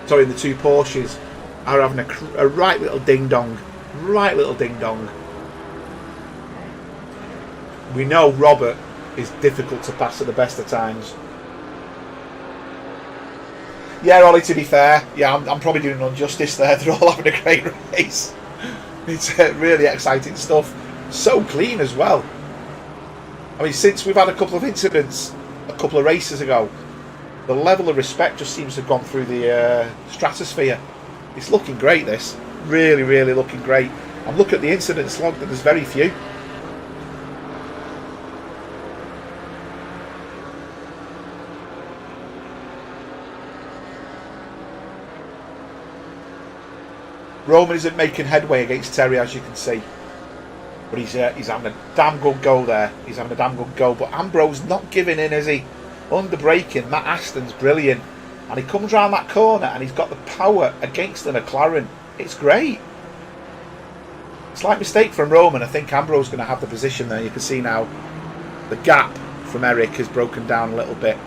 [SPEAKER 1] sorry, the two Porsches, are having a right little ding dong. Right little ding dong. We know Robert is difficult to pass at the best of times. Yeah, Ollie, to be fair, yeah, I'm probably doing injustice there. They're all having a great race. It's really exciting stuff. So clean as well. I mean, since we've had a couple of incidents a couple of races ago, the level of respect just seems to have gone through the stratosphere. It's looking great, this. Really, really looking great. I'm looking at the incidents log, but there's very few. Roman isn't making headway against Terry, as you can see. But he's having a damn good go there. He's having a damn good go. But Ambro's not giving in, is he? Under braking, Matt Aston's brilliant. And he comes round that corner and he's got the power against the McLaren. It's great. Slight mistake from Roman. I think Ambro's going to have the position there. You can see now the gap from Eric is broken down a little bit.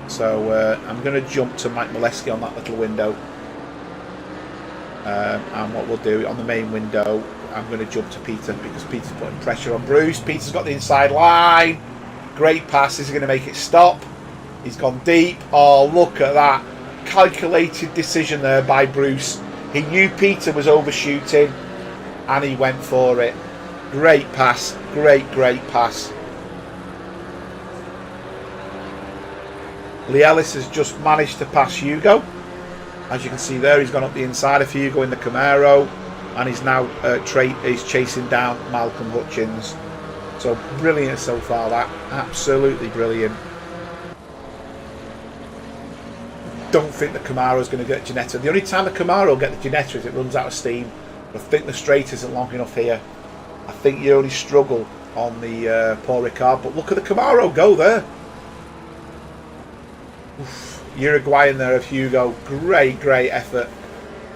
[SPEAKER 1] So I'm going to jump to Mike Molesky on that little window. And what we'll do on the main window, I'm going to jump to Peter because Peter's putting pressure on Bruce. Peter's got the inside line. Great pass. Is he going to make it stop? He's gone deep. Oh, look at that. Calculated decision there by Bruce. He knew Peter was overshooting and he went for it. Great pass. Great pass. Lee Ellis has just managed to pass Hugo. As you can see there, he's gone up the inside of Hugo in the Camaro, and he's now he's chasing down Malcolm Hutchins. So brilliant so far, that. Absolutely brilliant. Don't think the Camaro's going to get Ginetta. The only time the Camaro will get the Ginetta is it runs out of steam. I think the straight isn't long enough here. I think you only struggle on the Paul Ricard. But look at the Camaro go there. Oof. Uruguayan there of Hugo. Great effort.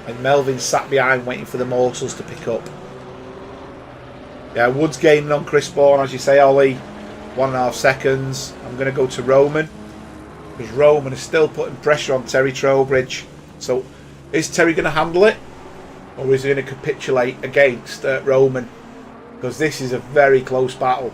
[SPEAKER 1] And Melvin sat behind waiting for the morsels to pick up. Yeah, Wood's gaining on Chris Bourne, as you say, Ollie. 1.5 seconds. I'm going to go to Roman. Because Roman is still putting pressure on Terry Trowbridge. So, is Terry going to handle it? Or is he going to capitulate against Roman? Because this is a very close battle.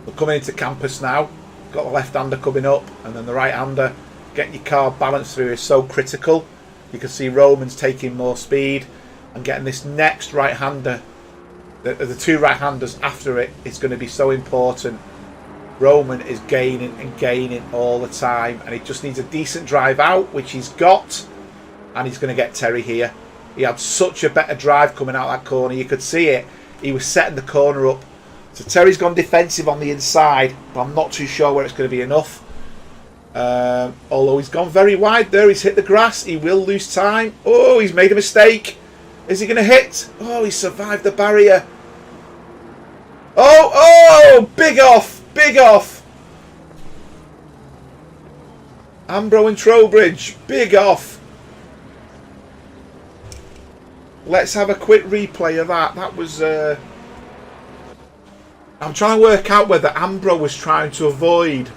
[SPEAKER 1] We're coming into campus now. Got the left-hander coming up. And then the right-hander. Getting your car balanced through is so critical. You can see Roman's taking more speed. And getting this next right-hander. The two right-handers after it is going to be so important. Roman is gaining and gaining all the time. And he just needs a decent drive out, which he's got. And he's going to get Terry here. He had such a better drive coming out that corner. You could see it. He was setting the corner up. So Terry's gone defensive on the inside. But I'm not too sure where it's going to be enough. Although he's gone very wide there. He's hit the grass. He will lose time. Oh, he's made a mistake. Is he going to hit? Oh, he survived the barrier. Oh, big off. Big off. Ambro and Trowbridge. Big off. Let's have a quick replay of that. That was... I'm trying to work out whether Ambro was trying to avoid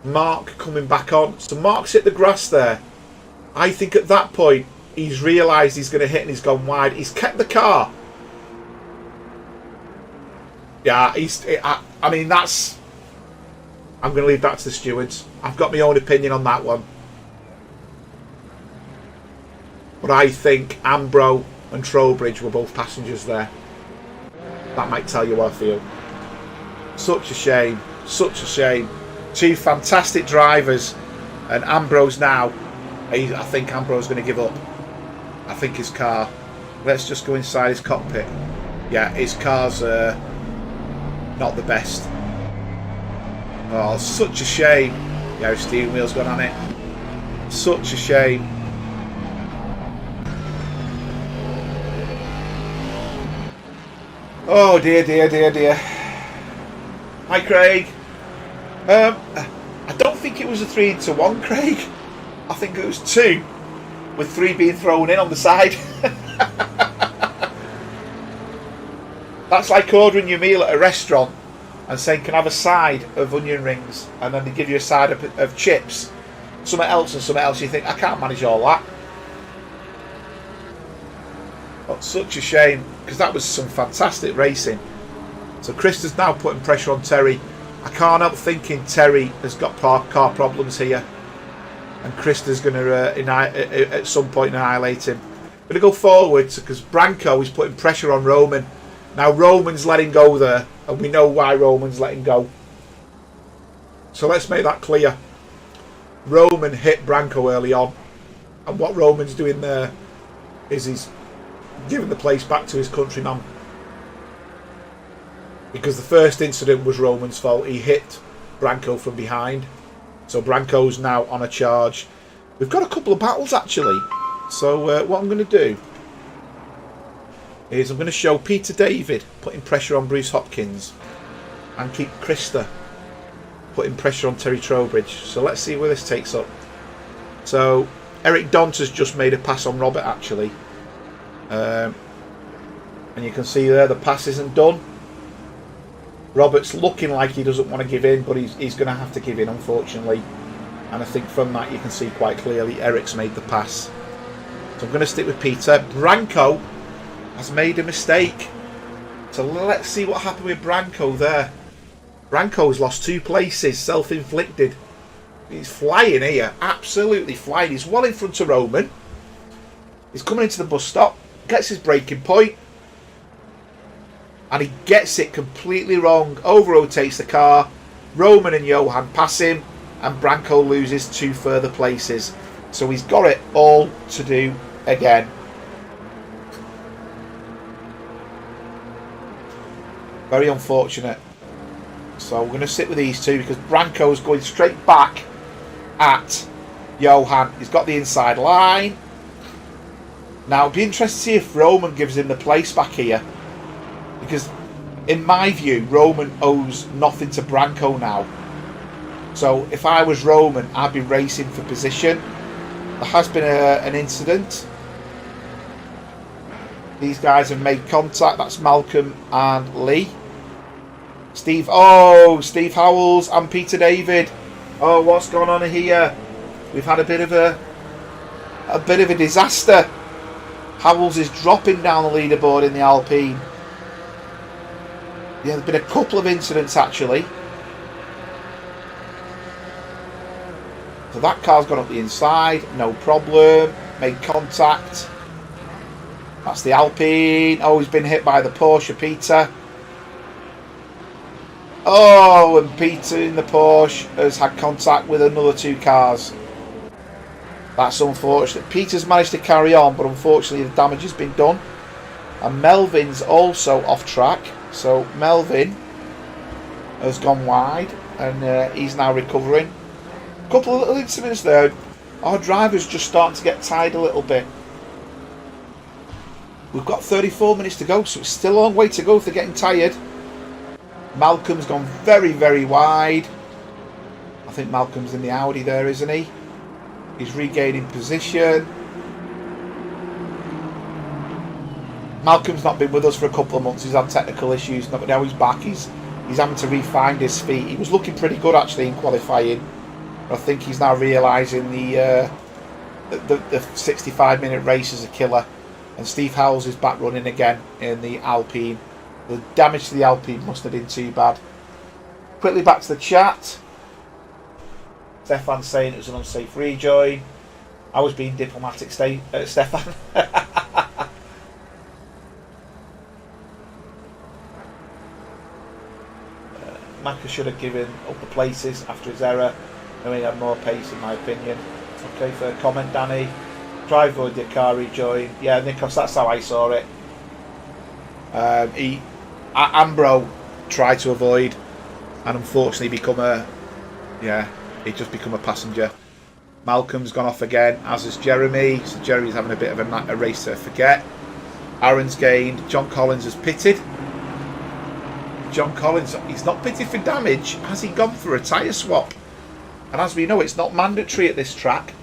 [SPEAKER 1] Mark coming back on. So Mark's hit the grass there. I think at that point, he's realised he's going to hit and he's gone wide. He's kept the car. Yeah, I mean, that's... I'm going to leave that to the stewards. I've got my own opinion on that one. But I think Ambro and Trowbridge were both passengers there. That might tell you what I feel. Such a shame. Such a shame. Two fantastic drivers. And Ambro's now... I think Ambro's going to give up. I think his car... Let's just go inside his cockpit. Yeah, his car's not the best. Oh, such a shame. Yeah, his steering wheel's gone on it. Such a shame. Oh dear. Hi, Craig. I don't think it was a 3-1, Craig. I think it was 2, with 3 being thrown in on the side. That's like ordering your meal at a restaurant and saying, can I have a side of onion rings? And then they give you a side of chips. Something else and something else. You think, I can't manage all that. But such a shame, because that was some fantastic racing. So Krista's now putting pressure on Terry. I can't help thinking Terry has got car problems here. And Krista's going to, at some point, annihilate him. I'm going to go forwards because Branco is putting pressure on Roman. Now Roman's letting go there, and we know why Roman's letting go. So let's make that clear. Roman hit Branco early on, and what Roman's doing there is he's giving the place back to his countryman. Because the first incident was Roman's fault. He hit Branco from behind. So Branco's now on a charge. We've got a couple of battles actually. So what I'm going to do is I'm going to show Peter David putting pressure on Bruce Hopkins and keep Krista putting pressure on Terry Trowbridge. So let's see where this takes up. So Eric Dont has just made a pass on Robert actually. And you can see there the pass isn't done. Robert's looking like he doesn't want to give in, but he's going to have to give in unfortunately. And I think from that you can see quite clearly Eric's made the pass. So I'm going to stick with Peter. Branco has made a mistake. So let's see what happened with Branco there. Branco's lost 2 places, self-inflicted. He's flying here, absolutely flying. He's well in front of Roman. He's coming into the bus stop, gets his braking point, and he gets it completely wrong. Over-rotates the car. Roman and Johan pass him, and Branco loses 2 further places. So he's got it all to do again. Very unfortunate. So we're going to sit with these two because Branco's going straight back at Johan, he's got the inside line. Now, it'd be interesting to see if Roman gives him the place back here. Because, in my view, Roman owes nothing to Branko now. So, if I was Roman, I'd be racing for position. There has been an incident. These guys have made contact. That's Malcolm and Lee. Steve Howells and Peter David. Oh, what's gone on here? We've had a bit of a disaster. Howells is dropping down the leaderboard in the Alpine. Yeah, there's been a couple of incidents actually. So that car's gone up the inside, no problem. Made contact. That's the Alpine. Oh, he's been hit by the Porsche, Peter. Oh, and Peter in the Porsche has had contact with another 2 cars. That's unfortunate. Peter's managed to carry on, but unfortunately the damage has been done. And Melvin's also off track. So Melvin has gone wide, and he's now recovering. A couple of little incidents there. Our driver's just starting to get tired a little bit. We've got 34 minutes to go, so it's still a long way to go if they're getting tired. Malcolm's gone very, very wide. I think Malcolm's in the Audi there, isn't he? He's regaining position. Malcolm's not been with us for a couple of months. He's had technical issues, but now he's back. He's having to re-find his feet. He was looking pretty good actually in qualifying. I think he's now realising the 65-minute race is a killer. And Steve Howells is back running again in the Alpine. The damage to the Alpine must have been too bad. Quickly back to the chat. Stefan's saying it was an unsafe rejoin. I was being diplomatic, Stefan. Maka should have given up the places after his error, knowing he had more pace in my opinion. Okay, for a comment, Danny. Try avoid the car rejoin. Yeah, Nikos, that's how I saw it. Ambro tried to avoid, and unfortunately he just become a passenger. Malcolm's gone off again, as is Jeremy. So Jeremy's having a bit of a race to forget. Aaron's gained. John Collins has pitted. John Collins, he's not pitted for damage. Has he gone for a tyre swap? And as we know, it's not mandatory at this track.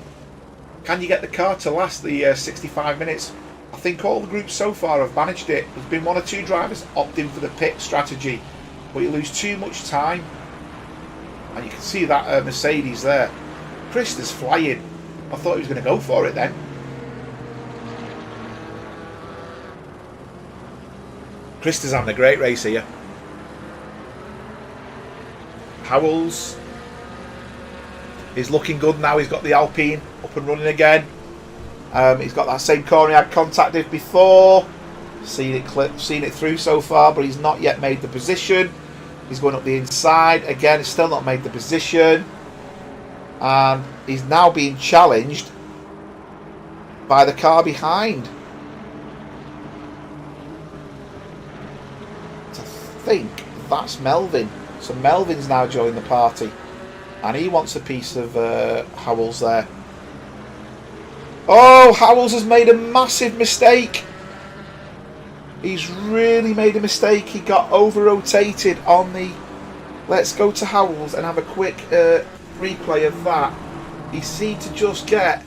[SPEAKER 1] Can you get the car to last the 65 minutes? I think all the groups so far have managed it. There's been 1 or 2 drivers opting for the pit strategy, but you lose too much time. And you can see that Mercedes there. Krista's flying. I thought he was going to go for it then. Krista's having a great race here. Howells is looking good now. He's got the Alpine up and running again. He's got that same corner he had contacted before. Seen it through so far, but he's not yet made the position. He's going up the inside again. He's still not made the position, and he's now being challenged by the car behind. I think that's Melvin. So Melvin's now joined the party, and he wants a piece of Howells there. Oh, Howells has made a massive mistake. He's really made a mistake. He got over-rotated on the... Let's go to Howells and have a quick replay of that. He seemed to just get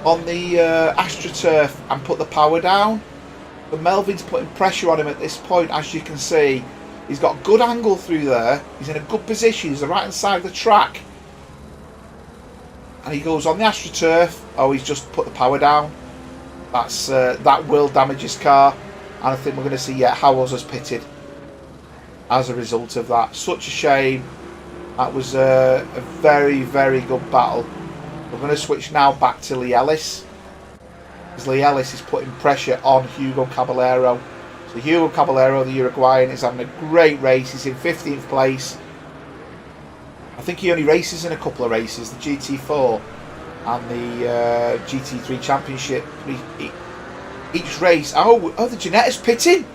[SPEAKER 1] on the AstroTurf and put the power down. But Melvin's putting pressure on him at this point, as you can see. He's got a good angle through there. He's in a good position. He's the right-hand side of the track. And he goes on the AstroTurf. Oh, he's just put the power down. That's that will damage his car. And I think we're going to see, Howells has pitted as a result of that. Such a shame. That was a very, very good battle. We're going to switch now back to Lee Ellis. Because Lee Ellis is putting pressure on Hugo Caballero. So Hugo Caballero, the Uruguayan, is having a great race. He's in 15th place. I think he only races in a couple of races, the GT4 and the GT3 Championship. Each race... Oh, the Giannetta's pitting!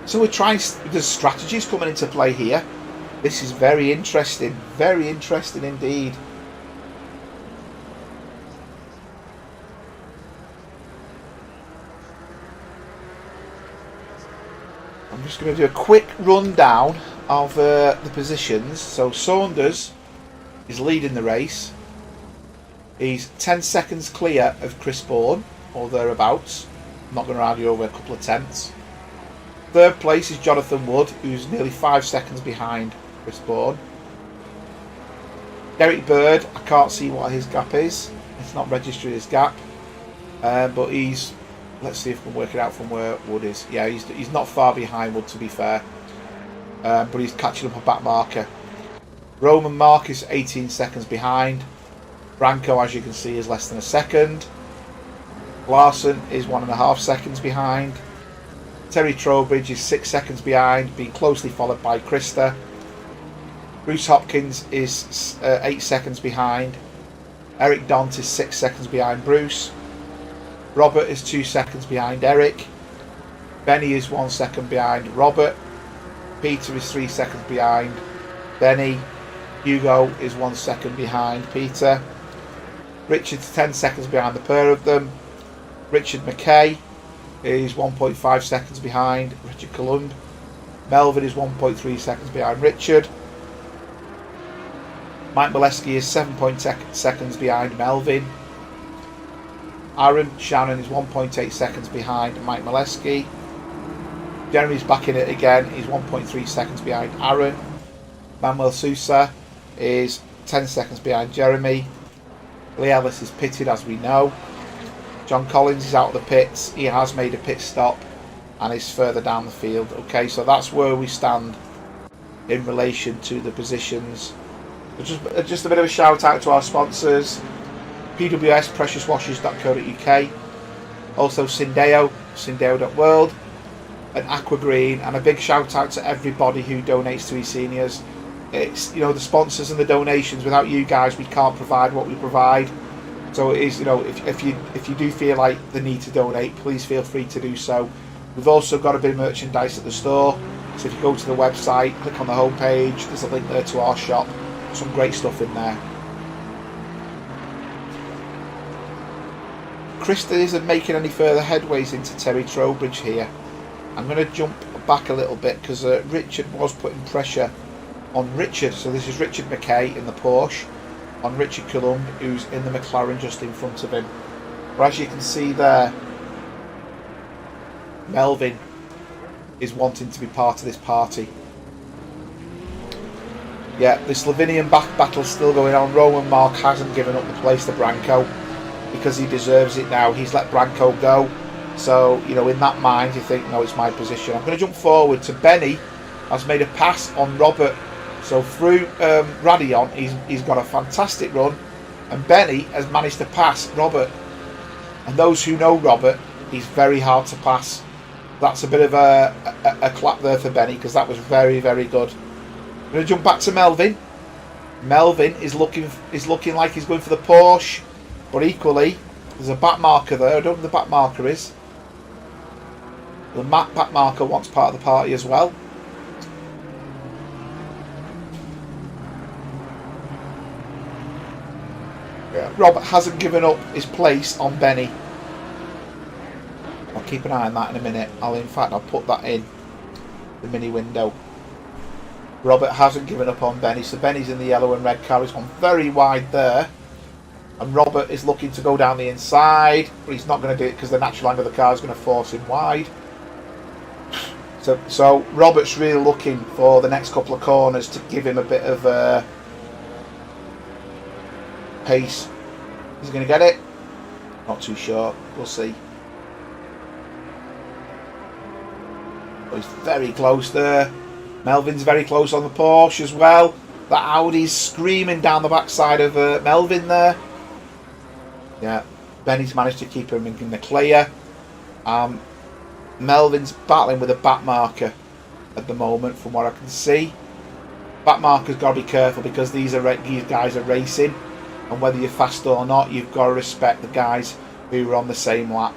[SPEAKER 1] So we're trying... There's strategies coming into play here. This is very interesting. Very interesting indeed. I'm just going to do a quick rundown of the positions. So Saunders is leading the race. He's 10 seconds clear of Chris Bourne, or thereabouts. I'm not going to argue over a couple of tenths. Third place is Jonathan Wood, who's nearly 5 seconds behind Chris Bourne. Derek Bird, I can't see what his gap is. It's not registered his gap. But he's... Let's see if we can work it out from where Wood is. Yeah, he's not far behind Wood, to be fair. But he's catching up a back marker. Roman Mark is 18 seconds behind. Branko, as you can see, is less than a second. Larson is 1.5 seconds behind. Terry Trowbridge is 6 seconds behind, being closely followed by Krista. Bruce Hopkins is 8 seconds behind. Eric Dont is 6 seconds behind Bruce. Robert is 2 seconds behind Eric. Benny is 1 second behind Robert. Peter is 3 seconds behind Benny. Hugo is 1 second behind Peter. Richard's 10 seconds behind the pair of them. Richard McKay is 1.5 seconds behind Richard Columb. Melvin is 1.3 seconds behind Richard. Mike Molesky is 7.2 seconds behind Melvin. Aaron Shannon is 1.8 seconds behind Mike Molesky. Jeremy's back in it again. He's 1.3 seconds behind Aaron. Manuel Sousa is 10 seconds behind Jeremy. Lee Ellis is pitted, as we know. John Collins is out of the pits. He has made a pit stop and is further down the field. Okay, so that's where we stand in relation to the positions. Just a bit of a shout out to our sponsors. PWS, preciouswashes.co.uk, also Syndeo, syndeo.world, and Aqua Green, and a big shout out to everybody who donates to eSeniors. It's, you know, the sponsors and the donations. Without you guys, we can't provide what we provide. So it is, you know, if you do feel like the need to donate, please feel free to do so. We've also got a bit of merchandise at the store. So if you go to the website, click on the homepage, there's a link there to our shop. Some great stuff in there. Krista isn't making any further headways into Terry Trowbridge here. I'm going to jump back a little bit because Richard was putting pressure on Richard. So this is Richard McKay in the Porsche on Richard Columb, who's in the McLaren just in front of him. But as you can see there, Melvin is wanting to be part of this party. Yeah, the Slovenian battle's still going on. Roman Mark hasn't given up the place to Branko because he deserves it now. He's let Branko go. So, you know, in that mind, you think, no, it's my position. I'm going to jump forward to Benny. Has made a pass on Robert. So through Radion, he's got a fantastic run. And Benny has managed to pass Robert. And those who know Robert, he's very hard to pass. That's a bit of a clap there for Benny because that was very, very good. I'm going to jump back to Melvin. Melvin is looking like he's going for the Porsche. But equally, there's a back marker there. I don't know what the back marker is. The back marker wants part of the party as well. Yeah. Robert hasn't given up his place on Benny. I'll keep an eye on that in a minute. I'll put that in the mini window. Robert hasn't given up on Benny, so Benny's in the yellow and red car. He's gone very wide there. And Robert is looking to go down the inside, but he's not going to do it because the natural angle of the car is going to force him wide. So Robert's really looking for the next couple of corners to give him a bit of pace. Is he going to get it? Not too sure. We'll see. But he's very close there. Melvin's very close on the Porsche as well. That Audi's screaming down the backside of Melvin there. Yeah, Benny's managed to keep him in the clear. Melvin's battling with a back marker at the moment, from what I can see. Back marker's got to be careful because these guys are racing, and whether you're fast or not, you've got to respect the guys who are on the same lap.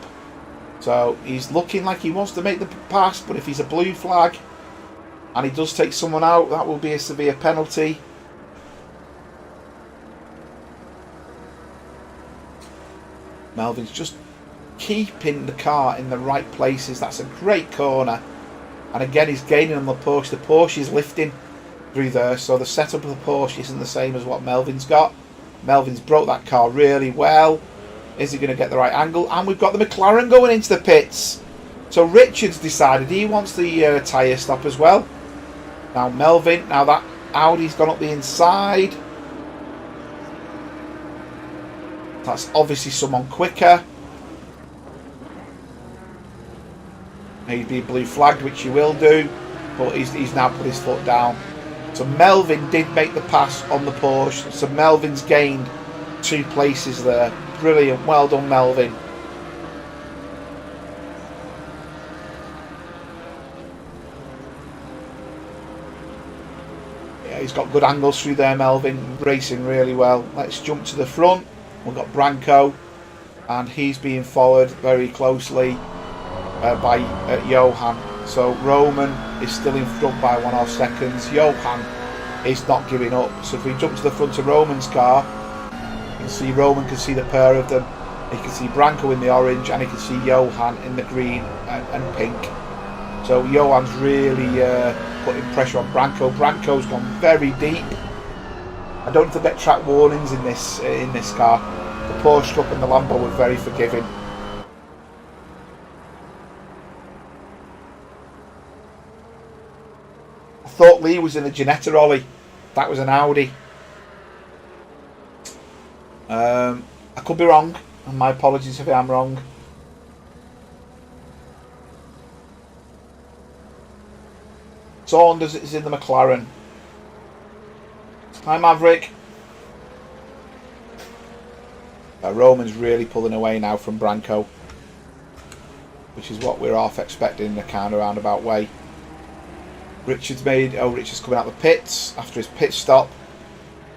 [SPEAKER 1] So he's looking like he wants to make the pass, but if he's a blue flag and he does take someone out, that will be a severe penalty. Melvin's just keeping the car in the right places. That's a great corner. And again, he's gaining on the Porsche. The Porsche is lifting through there, so the setup of the Porsche isn't the same as what Melvin's got. Melvin's broke that car really well. Is he going to get the right angle? And we've got the McLaren going into the pits. So Richard's decided he wants the tyre stop as well. Now Melvin, now that Audi's gone up the inside. That's obviously someone quicker. He'd be blue flagged, which he will do, but he's now put his foot down. So Melvin did make the pass on the Porsche. So Melvin's gained 2 places there. Brilliant. Well done, Melvin. Yeah, he's got good angles through there, Melvin. Racing really well. Let's jump to the front. We've got Branko, and he's being followed very closely by Johan. So Roman is still in front by 1.5 seconds. Johan is not giving up. So if we jump to the front of Roman's car, you can see Roman can see the pair of them. He can see Branko in the orange, and he can see Johan in the green and pink. So Johan's really putting pressure on Branko. Branko's gone very deep. I don't have to get track warnings in this car. The Porsche Cup and the Lambo were very forgiving. I thought Lee was in a Ginetta Ollie. That was an Audi. I could be wrong, and my apologies if I am wrong. Saunders is in the McLaren. Hi Maverick. Roman's really pulling away now from Branko, which is what we're half expecting in a kind of roundabout way. Richard's coming out the pits after his pit stop.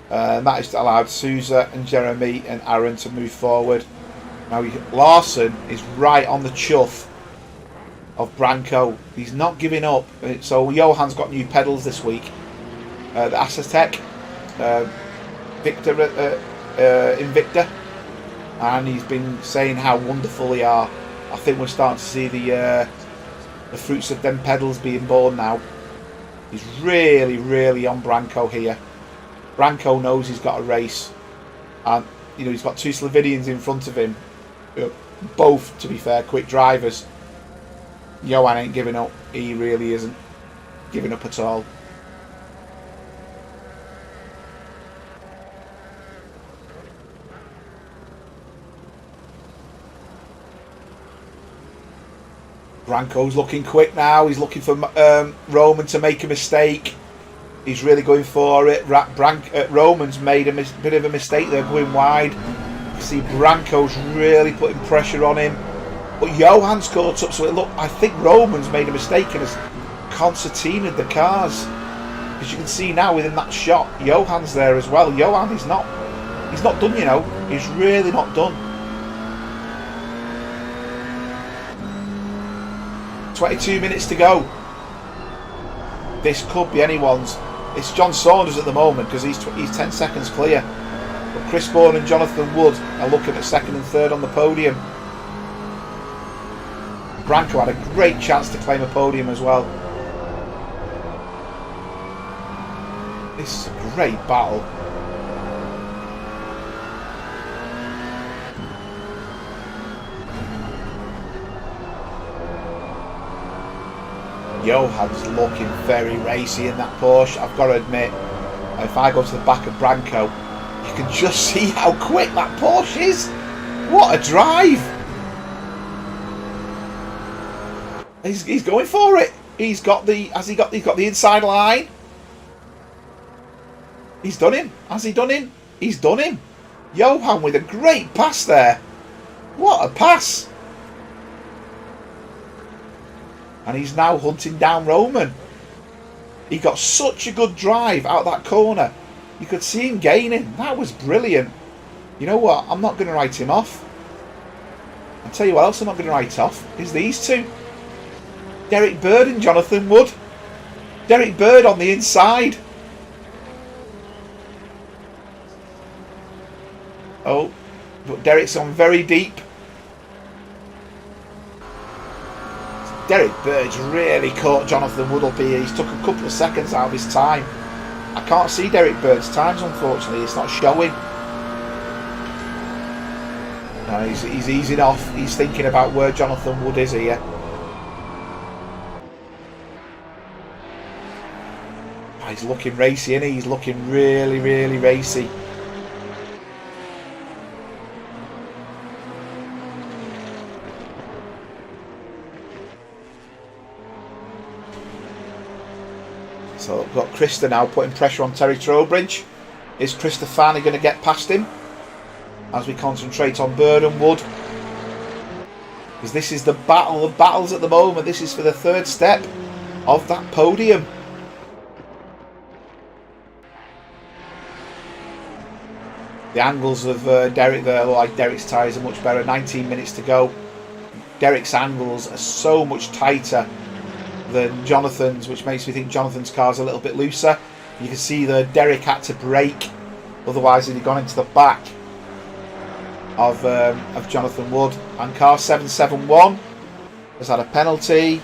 [SPEAKER 1] That has allowed Sousa and Jeremy and Aaron to move forward. Now Larson is right on the chuff of Branko. He's not giving up. So Johan's got new pedals this week. The Aztec Invicta, and he's been saying how wonderful they are. I think we're starting to see the fruits of them pedals being born now. He's really, really on Branko here. Branko knows he's got a race, and he's got 2 Slovenians in front of him, both, to be fair, quick drivers. Johan ain't giving up. He really isn't giving up at all. Branko's looking quick now. He's looking for Roman to make a mistake. He's really going for it. Roman's made a bit of a mistake there, going wide. You see Branko's really putting pressure on him. But Johan's caught up, so I think Roman's made a mistake and has concertinaed the cars. As you can see now within that shot, Johan's there as well. Johan is not done, He's really not done. 22 minutes to go. This could be anyone's. It's John Saunders at the moment because he's 10 seconds clear. But Chris Bourne and Jonathan Wood are looking at 2nd and 3rd on the podium. Branko had a great chance to claim a podium as well. This is a great battle. Johan's looking very racy in that Porsche. I've got to admit, if I go to the back of Branko, you can just see how quick that Porsche is. What a drive! He's going for it. He's got the inside line. He's done him. Has he done him? He's done him. Johan with a great pass there. What a pass! And he's now hunting down Roman. He got such a good drive out that corner. You could see him gaining. That was brilliant. You know what? I'm not going to write him off. I'll tell you what else I'm not going to write off. Is these two. Derek Bird and Jonathan Wood. Derek Bird on the inside. Oh, but Derek's on very deep. Derek Bird's really caught Jonathan Wood up here. He's took a couple of seconds out of his time. I can't see Derek Bird's times, unfortunately. It's not showing. No, he's easing off. He's thinking about where Jonathan Wood is here. Oh, he's looking racy, isn't he? He's looking really, really racy. So we've got Krista now putting pressure on Terry Trowbridge. Is Krista finally going to get past him? As we concentrate on Bird and Wood. Because this is the battle of battles at the moment. This is for the third step of that podium. The angles of Derek there look like Derek's tyres are much better. 19 minutes to go. Derek's angles are so much tighter than Jonathan's, which makes me think Jonathan's car's a little bit looser. You can see that Derek had to brake, otherwise he'd have gone into the back of Jonathan Wood. And car 771 has had a penalty,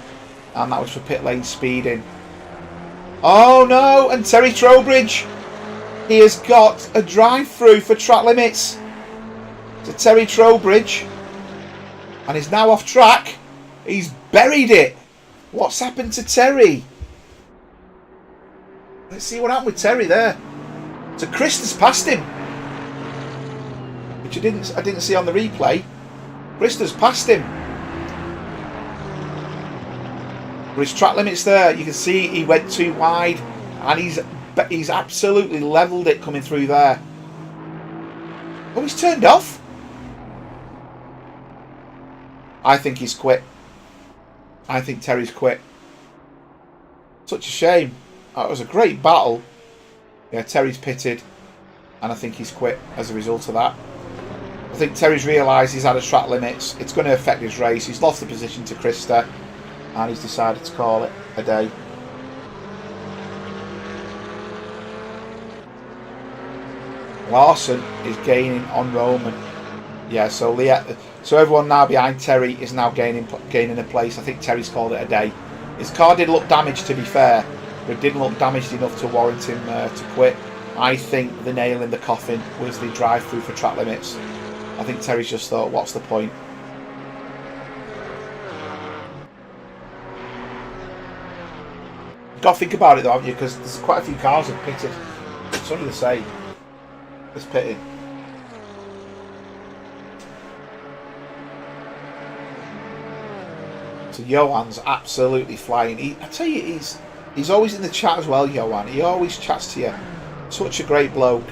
[SPEAKER 1] and that was for pit lane speeding. Oh no! And Terry Trowbridge, he has got a drive-through for track limits to Terry Trowbridge, and he's now off track. He's buried it. What's happened to Terry? Let's see what happened with Terry there. So Krista's passed him, which I didn't see on the replay. Krista's passed him. But his track limits there, you can see he went too wide, and he's absolutely levelled it coming through there. Oh, he's turned off. I think he's quit. I think Terry's quit. Such a shame. It was a great battle. Yeah, Terry's pitted, and I think he's quit as a result of that. I think Terry's realised he's had his track limits. It's going to affect his race. He's lost the position to Krista, and he's decided to call it a day. Larson is gaining on Roman. Yeah, so everyone now behind Terry is now gaining a place. I think Terry's called it a day. His car did look damaged, to be fair, but it didn't look damaged enough to warrant him to quit. I think the nail in the coffin was the drive-through for track limits. I think Terry's just thought, what's the point? You've got to think about it though, haven't you? Because there's quite a few cars have pitted. It's only the same. It's pitted. So Johan's absolutely flying. I tell you, he's always in the chat as well, Johan. He always chats to you. Such a great bloke.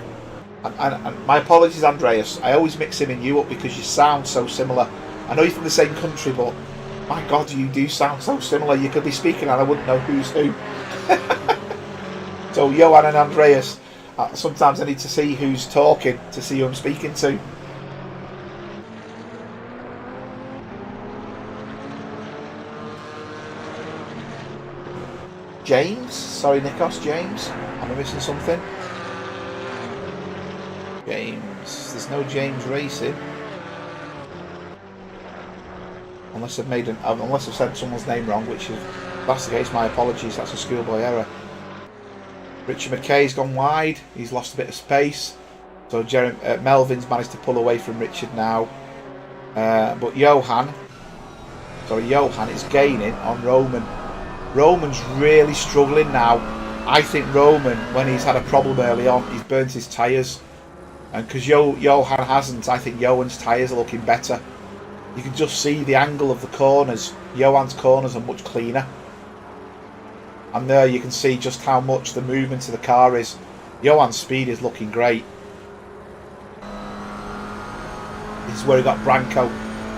[SPEAKER 1] And my apologies, Andreas. I always mix him and you up because you sound so similar. I know you're from the same country, but my God, you do sound so similar. You could be speaking and I wouldn't know who's who. So Johan and Andreas, sometimes I need to see who's talking to see who I'm speaking to. James? Sorry, Nikos, James. Am I missing something? James. There's no James racing. Unless I've said someone's name wrong, which if that's the case, my apologies, that's a schoolboy error. Richard McKay's gone wide, he's lost a bit of space. So Melvin's managed to pull away from Richard now. But Johan is gaining on Roman. Roman's really struggling now. I think Roman, when he's had a problem early on, he's burnt his tyres. And because Johan hasn't, I think Johan's tyres are looking better. You can just see the angle of the corners. Johan's corners are much cleaner. And there you can see just how much the movement of the car is. Johan's speed is looking great. This is where he got Branco.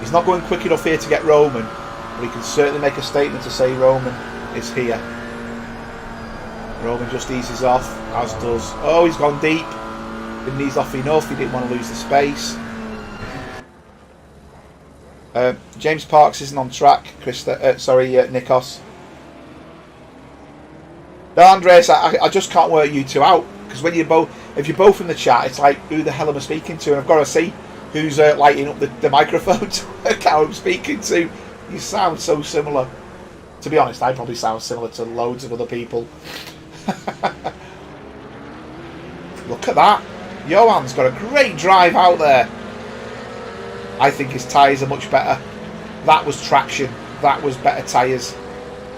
[SPEAKER 1] He's not going quick enough here to get Roman, but he can certainly make a statement to say Roman is here. Roman just eases off, as does... Oh, he's gone deep. Didn't ease off enough. He didn't want to lose the space. James Parks isn't on track. Nikos. No, Andres, I just can't work you two out because when if you're both in the chat, it's like, who the hell am I speaking to? And I've got to see who's lighting up the microphone to work out who I'm speaking to. You sound so similar. To be honest, I probably sound similar to loads of other people. Look at that. Johan's got a great drive out there. I think his tyres are much better. That was traction. That was better tyres.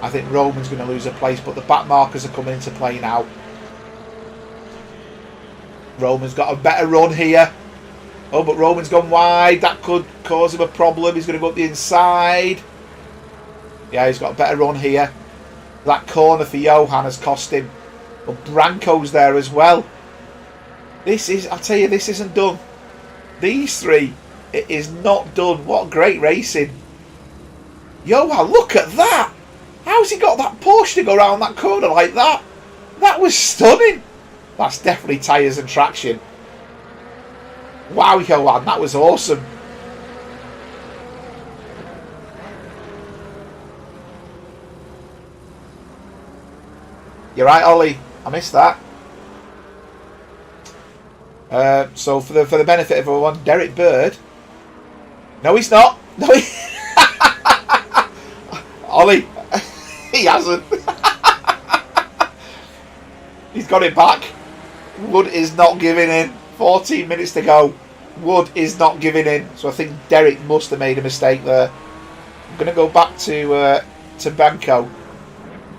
[SPEAKER 1] I think Roman's going to lose a place, but the back markers are coming into play now. Roman's got a better run here. Oh, but Roman's gone wide. That could cause him a problem. He's going to go up the inside. Yeah, he's got a better run here. That corner for Johan has cost him. But Branko's there as well. This is, I'll tell you, this isn't done. These three, it is not done. What great racing. Johan, look at that. How's he got that Porsche to go around that corner like that? That was stunning. That's definitely tyres and traction. Wow, Johan, that was awesome. You're right, Ollie. I missed that. So for the benefit of everyone, Derek Bird. No, he's not. No, Ollie, he hasn't. He's got it back. Wood is not giving in. 14 minutes to go. Wood is not giving in. So I think Derek must have made a mistake there. I'm going to go back to Branko.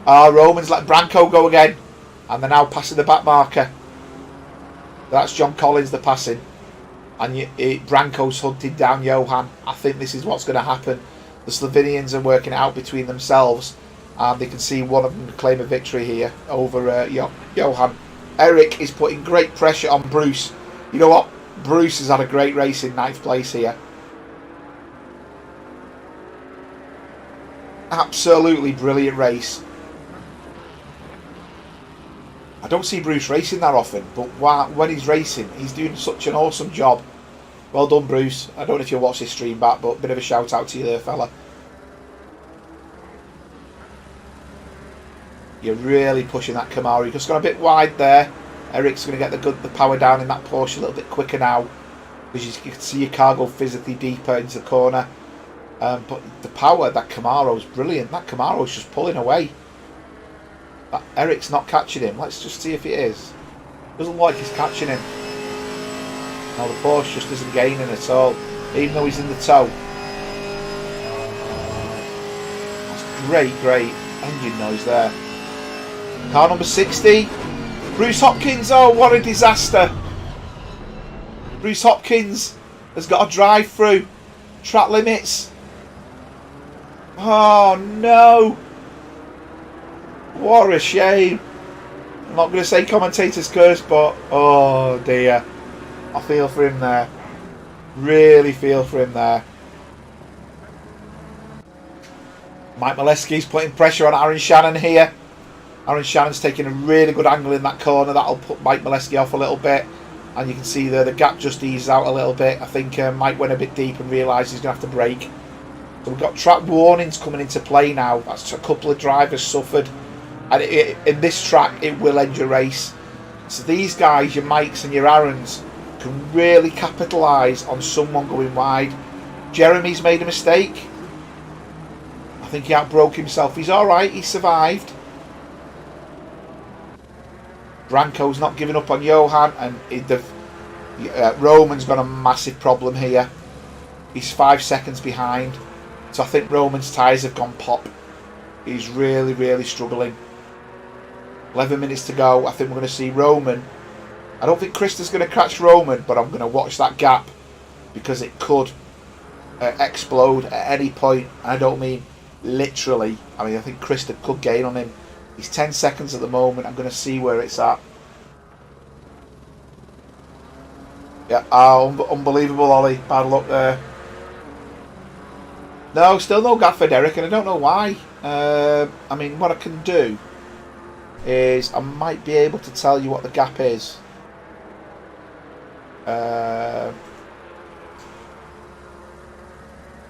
[SPEAKER 1] Roman's let Branko go again. And they're now passing the back marker. That's John Collins, the passing. And Branko's hunted down Johan. I think this is what's going to happen. The Slovenians are working it out between themselves. And they can see one of them claim a victory here over Johan. Eric is putting great pressure on Bruce. You know what? Bruce has had a great race in 9th place here. Absolutely brilliant race. I don't see Bruce racing that often, but when he's racing, he's doing such an awesome job. Well done, Bruce. I don't know if you'll watch this stream back, but a bit of a shout out to you there, fella. You're really pushing that Camaro. You just got a bit wide there. Eric's going to get the power down in that Porsche a little bit quicker now, because you can see your car go physically deeper into the corner. But the power, that Camaro's brilliant. That Camaro's just pulling away. Eric's not catching him. Let's just see if he is. Doesn't look like he's catching him. No, the Porsche just isn't gaining at all, even though he's in the tow. That's great engine noise there. Car number 60. Bruce Hopkins. Oh, what a disaster. Bruce Hopkins has got a drive through. Track limits. Oh, no. What a shame. I'm not going to say commentator's curse, but oh dear. I feel for him there. Really feel for him there. Mike Molesky's putting pressure on Aaron Shannon here. Aaron Shannon's taking a really good angle in that corner. That'll put Mike Molesky off a little bit. And you can see there the gap just eases out a little bit. I think Mike went a bit deep and realised he's going to have to brake. So we've got track warnings coming into play now. That's a couple of drivers suffered. And in this track, it will end your race. So these guys, your Mikes and your Aarons, can really capitalise on someone going wide. Jeremy's made a mistake. I think he outbroke himself. He's alright, he survived. Branko's not giving up on Johan, and Roman's got a massive problem here. He's 5 seconds behind. So I think Roman's tyres have gone pop. He's really struggling. 11 minutes to go. I think we're going to see Roman. I don't think Krista's going to catch Roman, but I'm going to watch that gap because it could explode at any point. I don't mean literally. I mean, I think Krista could gain on him. He's 10 seconds at the moment. I'm going to see where it's at. Yeah, unbelievable, Ollie. Bad luck there. No, still no gap for Derek, and I don't know why. I mean, what I can do is I might be able to tell you what the gap is.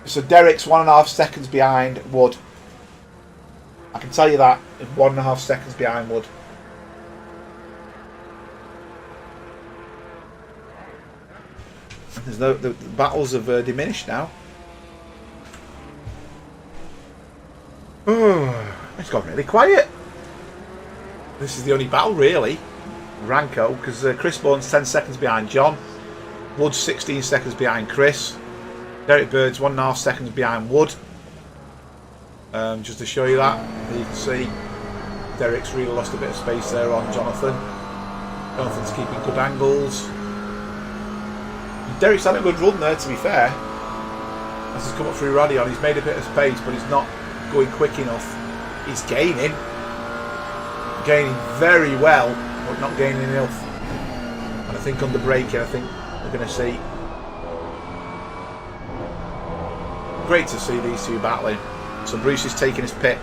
[SPEAKER 1] So Derek's 1.5 seconds behind Wood. I can tell you that, 1.5 seconds behind Wood. There's no, the battles have diminished now. It's gone really quiet. This is the only battle really. Ranko, because Chris Bourne's 10 seconds behind John. Wood's 16 seconds behind Chris. Derek Bird's 1.5 seconds behind Wood. Just to show you that, you can see Derek's really lost a bit of space there on Jonathan. Jonathan's keeping good angles. Derek's had a good run there, to be fair. As he's come up through Radion, he's made a bit of space, but he's not going quick enough. He's gaining. Gaining very well, but not gaining enough. And I think under braking, I think we're going to see. Great to see these two battling. So Bruce is taking his pit.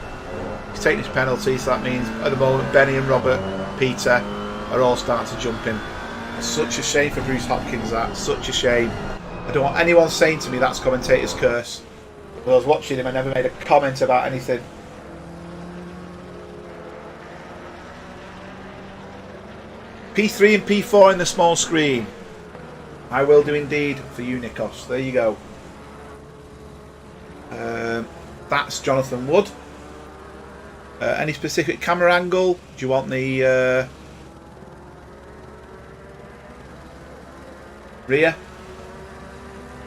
[SPEAKER 1] He's taking his penalty, so that means at the moment Benny and Robert, Peter are all starting to jump in. It's such a shame for Bruce Hopkins, that. Such a shame. I don't want anyone saying to me that's commentator's curse. When I was watching him, I never made a comment about anything. P3 and P4 in the small screen. I will do indeed for you, Nikos. There you go. That's Jonathan Wood. Any specific camera angle? Do you want the rear?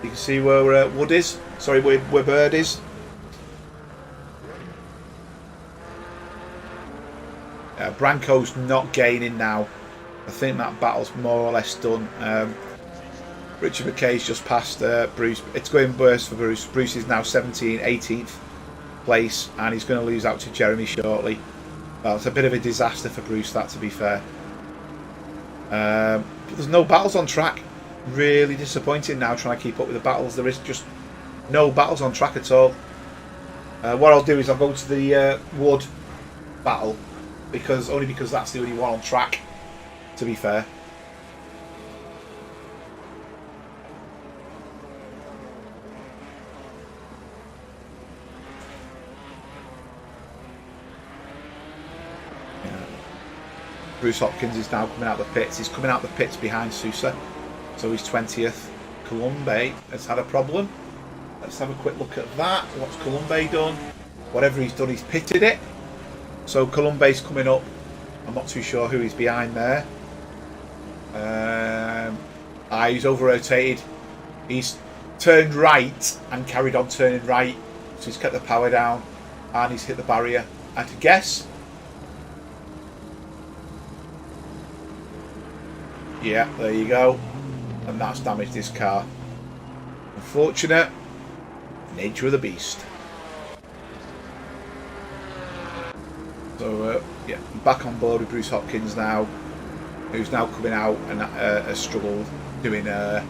[SPEAKER 1] You can see where Wood is. Sorry, where Bird is. Branko's not gaining now. I think that battle's more or less done. Richard McKay's just passed Bruce. It's going worse for Bruce. Bruce is now 18th place, and he's going to lose out to Jeremy shortly. Well, it's a bit of a disaster for Bruce, that, to be fair. But there's no battles on track. Really disappointing now trying to keep up with the battles. There is just no battles on track at all. What I'll do is I'll go to the Wood battle, only because that's the only one on track, to be fair. Bruce Hopkins is now coming out the pits. He's coming out the pits behind Sousa, so he's 20th. Colombe has had a problem. Let's have a quick look at that. What's Colombe done? Whatever he's done, he's pitted it. So Colombe's coming up. I'm not too sure who he's behind there. He's over-rotated. He's turned right and carried on turning right. So he's kept the power down and he's hit the barrier. I had to guess. Yeah, there you go. And that's damaged his car. Unfortunate. Nature of the beast. So, yeah, back on board with Bruce Hopkins now, who's now coming out and has struggled doing that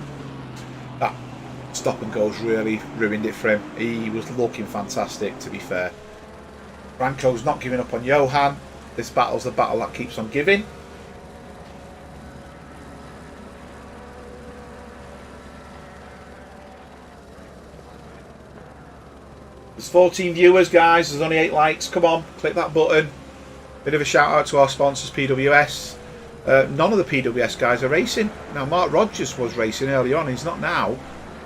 [SPEAKER 1] stop and go's really ruined it for him. He was looking fantastic, to be fair. Branko's not giving up on Johan. This battle's the battle that keeps on giving. There's 14 viewers, guys. There's only 8 likes. Come on, click that button. Bit of a shout out to our sponsors, PWS. None of the PWS guys are racing. Now, Mark Rogers was racing early on. He's not now.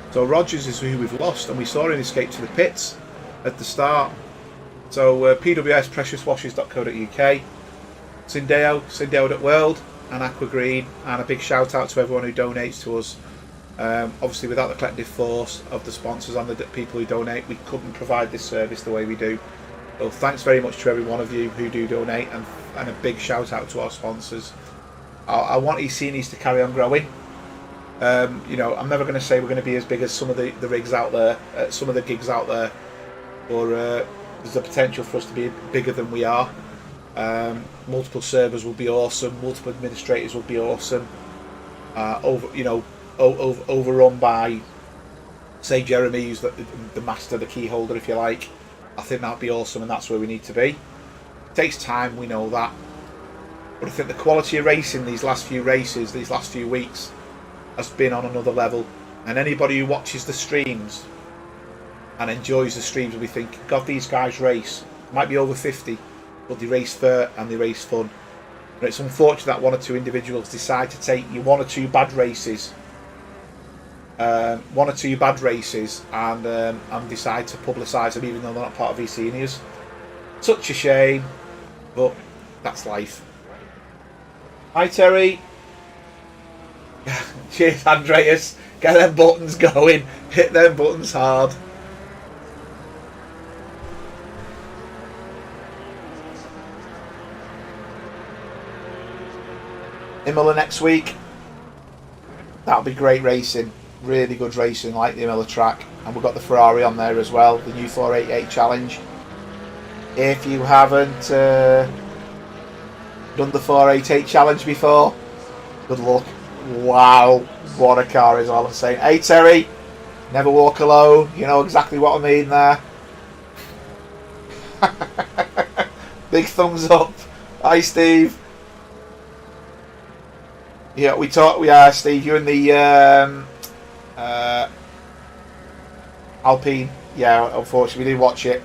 [SPEAKER 1] So Rogers is who we've lost, and we saw him escape to the pits at the start. So PWS, preciouswashes.co.uk, Syndeo.world, and Aqua Green, and a big shout out to everyone who donates to us. Obviously, without the collective force of the sponsors and the people who donate, we couldn't provide this service the way we do. So thanks very much to every one of you who do donate, and a big shout out to our sponsors. I want eSeniors to carry on growing. You know, I'm never going to say we're going to be as big as some of the rigs out there, some of the gigs out there, or there's a potential for us to be bigger than we are. Multiple servers will be awesome. Multiple administrators will be awesome. Overrun by, say, Jeremy, who's the master, the key holder, if you like. I think that'd be awesome, and that's where we need to be. It takes time, we know that, but I think the quality of racing these last few races, these last few weeks, has been on another level. And anybody who watches the streams and enjoys the streams will be thinking, God, these guys race. Might be over 50, but they race fair and they race fun. And it's unfortunate that one or two individuals decide to take you one or two bad races, and decide to publicise them, even though they're not part of eSeniors. Such a shame, but that's life. Hi, Terry. Cheers, Andreas. Get them buttons going. Hit them buttons hard. Imola next week. That'll be great racing. Really good racing, like the Imola track. And we've got the Ferrari on there as well, the new 488 Challenge. If you haven't done the 488 Challenge before, good luck. Wow, what a car is all I'm saying. Hey Terry, never walk alone. You know exactly what I mean there. Big thumbs up. Hi Steve. Yeah, we are Steve. You're in the Alpine. Yeah, unfortunately we didn't watch it.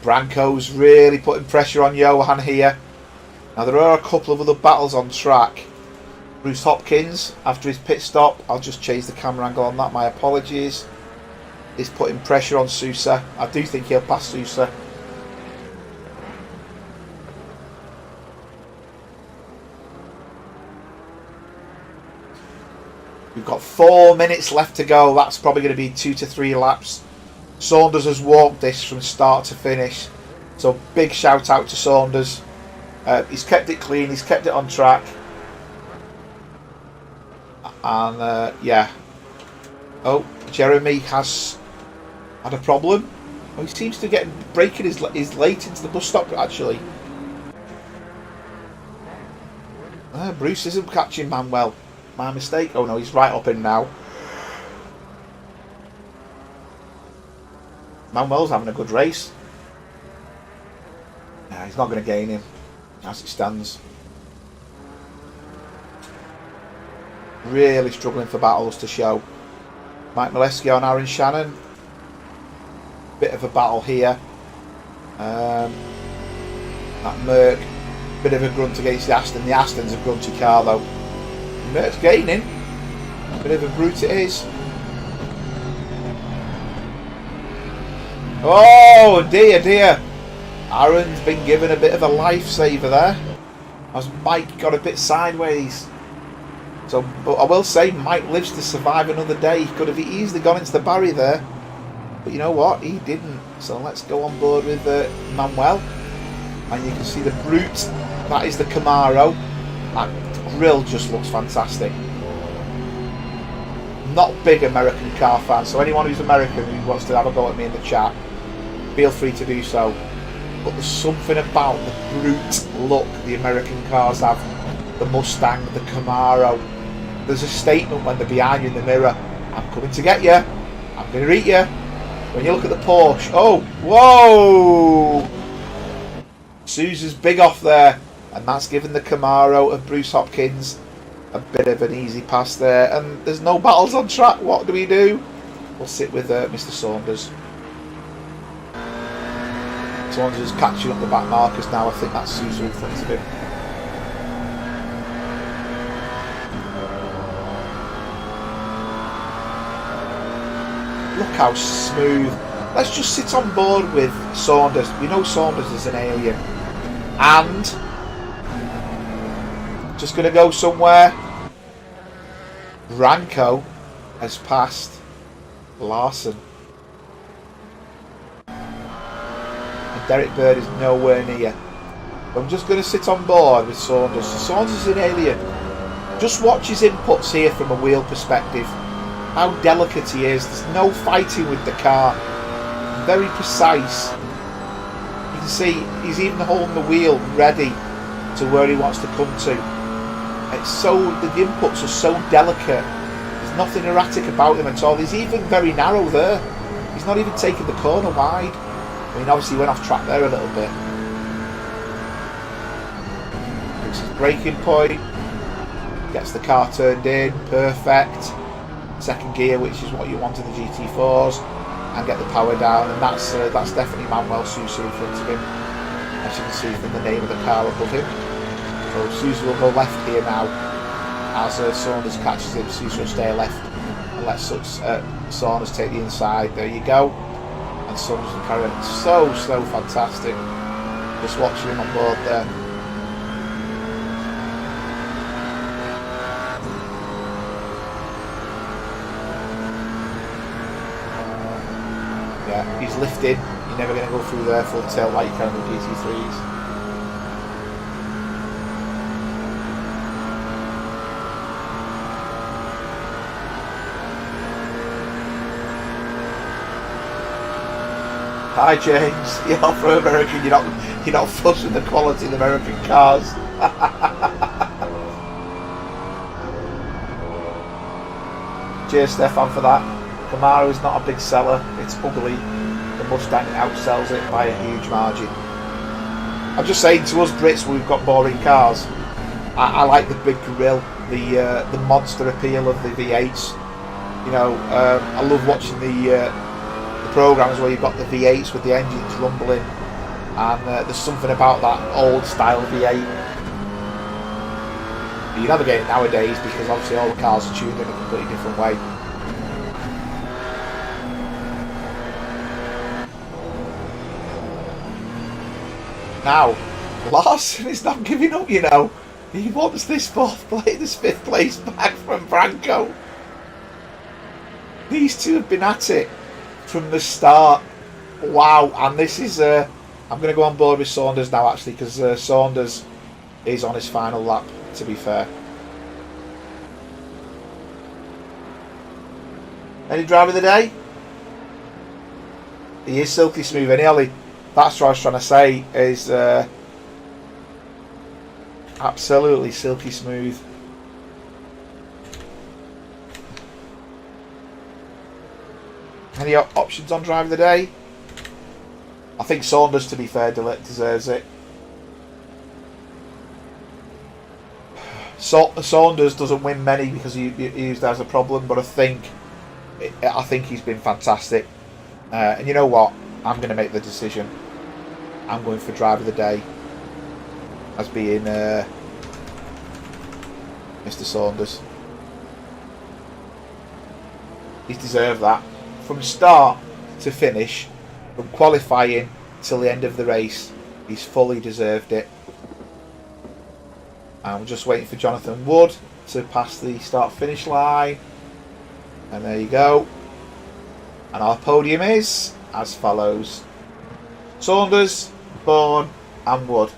[SPEAKER 1] Branco's really putting pressure on Johan here. Now there are a couple of other battles on track. Bruce Hopkins, after his pit stop, I'll just change the camera angle on that, my apologies, is putting pressure on Sousa. I do think he'll pass Sousa. We've got 4 minutes left to go. That's probably going to be 2 to 3 laps. Saunders has walked this from start to finish. So big shout out to Saunders. He's kept it clean. He's kept it on track. And yeah. Oh, Jeremy has had a problem. Oh, he seems to get braking is late into the bus stop actually. Bruce isn't catching Manuel. My mistake. Oh no, he's right up in now. Manuel's having a good race. Nah, he's not going to gain him as it stands. Really struggling for battles to show. Mike Molesky on Aaron Shannon. Bit of a battle here. That Merc, bit of a grunt against the Aston. The Aston's a grunty car though. Merc's gaining. Bit of a brute it is. Oh dear, dear. Aaron's been given a bit of a lifesaver there. As Mike got a bit sideways. So, but I will say, Mike lives to survive another day. He could have easily gone into the barrier there. But you know what? He didn't. So let's go on board with Manuel. And you can see the brute. That is the Camaro. That grille just looks fantastic. Not big American car fan. So anyone who's American who wants to have a go at me in the chat, feel free to do so. But there's something about the brute look the American cars have. The Mustang, the Camaro. There's a statement when they're behind you in the mirror. I'm coming to get you. I'm going to eat you. When you look at the Porsche. Oh, whoa! Sousa's big off there. And that's given the Camaro of Bruce Hopkins a bit of an easy pass there. And there's no battles on track. What do we do? We'll sit with Mr. Saunders. Saunders is catching up the back markers now. I think that's Sousa in front of him. Look how smooth. Let's just sit on board with Saunders. We know Saunders is an alien. And just going to go somewhere. Branco has passed Larson. And Derek Bird is nowhere near. I'm just going to sit on board with Saunders. Saunders is an alien. Just watch his inputs here from a wheel perspective. How delicate he is. There's no fighting with the car. Very precise. You can see he's even holding the wheel ready to where he wants to come to. It's so, the inputs are so delicate. There's nothing erratic about him at all. He's even very narrow there. He's not even taking the corner wide. I mean, obviously he went off track there a little bit. It's his braking point. Gets the car turned in. Perfect. Second gear, which is what you want in the GT4s, and get the power down, and that's definitely Manuel Sousa in front of him, as you can see from the name of the car above him. So Sousa will go left here now, as Saunders catches him. Sousa will stay left and let Saunders take the inside. There you go. And and Sons and carry on. So fantastic. Just watching him on board there. Yeah, he's lifting. You're never going to go through there full tilt like you can with GT3s. Hi James, you're for American. You're not fussed with the quality of the American cars. Cheers, Stefan, for that. Camaro is not a big seller. It's ugly. The Mustang outsells it by a huge margin. I'm just saying, to us Brits, we've got boring cars. I like the big grille, the monster appeal of the V8s. You know, I love watching the programs where you've got the V8s with the engines rumbling, and there's something about that old style V8. But you never get it nowadays because obviously all the cars are tuned in a completely different way. Now, Larson is not giving up, you know. He wants this fifth place back from Branco. These two have been at it from the start. Wow. And this is I'm going to go on board with Saunders now, actually, because Saunders is on his final lap, to be fair. Any driver of the day? He is silky smooth, any Ollie. That's what I was trying to say, is absolutely silky smooth. Any options on driver of the day? I think Saunders, to be fair, deserves it. Saunders doesn't win many because he usually has a problem, but I think he's been fantastic. And you know what? I'm going to make the decision. I'm going for driver of the day as being Mr. Saunders. He's deserved that. From start to finish, from qualifying till the end of the race, he's fully deserved it. And we're just waiting for Jonathan Wood to pass the start-finish line. And there you go. And our podium is as follows: Saunders, Bourne and Wood.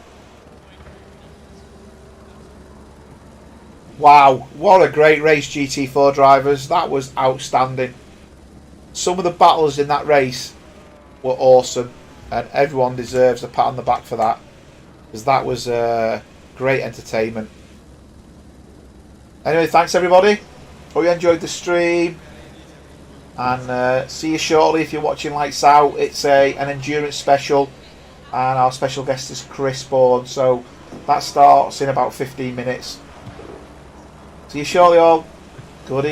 [SPEAKER 1] Wow, what a great race, GT4 drivers. That was outstanding. Some of the battles in that race were awesome, and everyone deserves a pat on the back for that, because that was great entertainment. Anyway, thanks everybody. Hope you enjoyed the stream, and see you shortly if you're watching Lights Out. It's an endurance special, and our special guest is Chris Bourne, so that starts in about 15 minutes. See you shortly all. Good evening.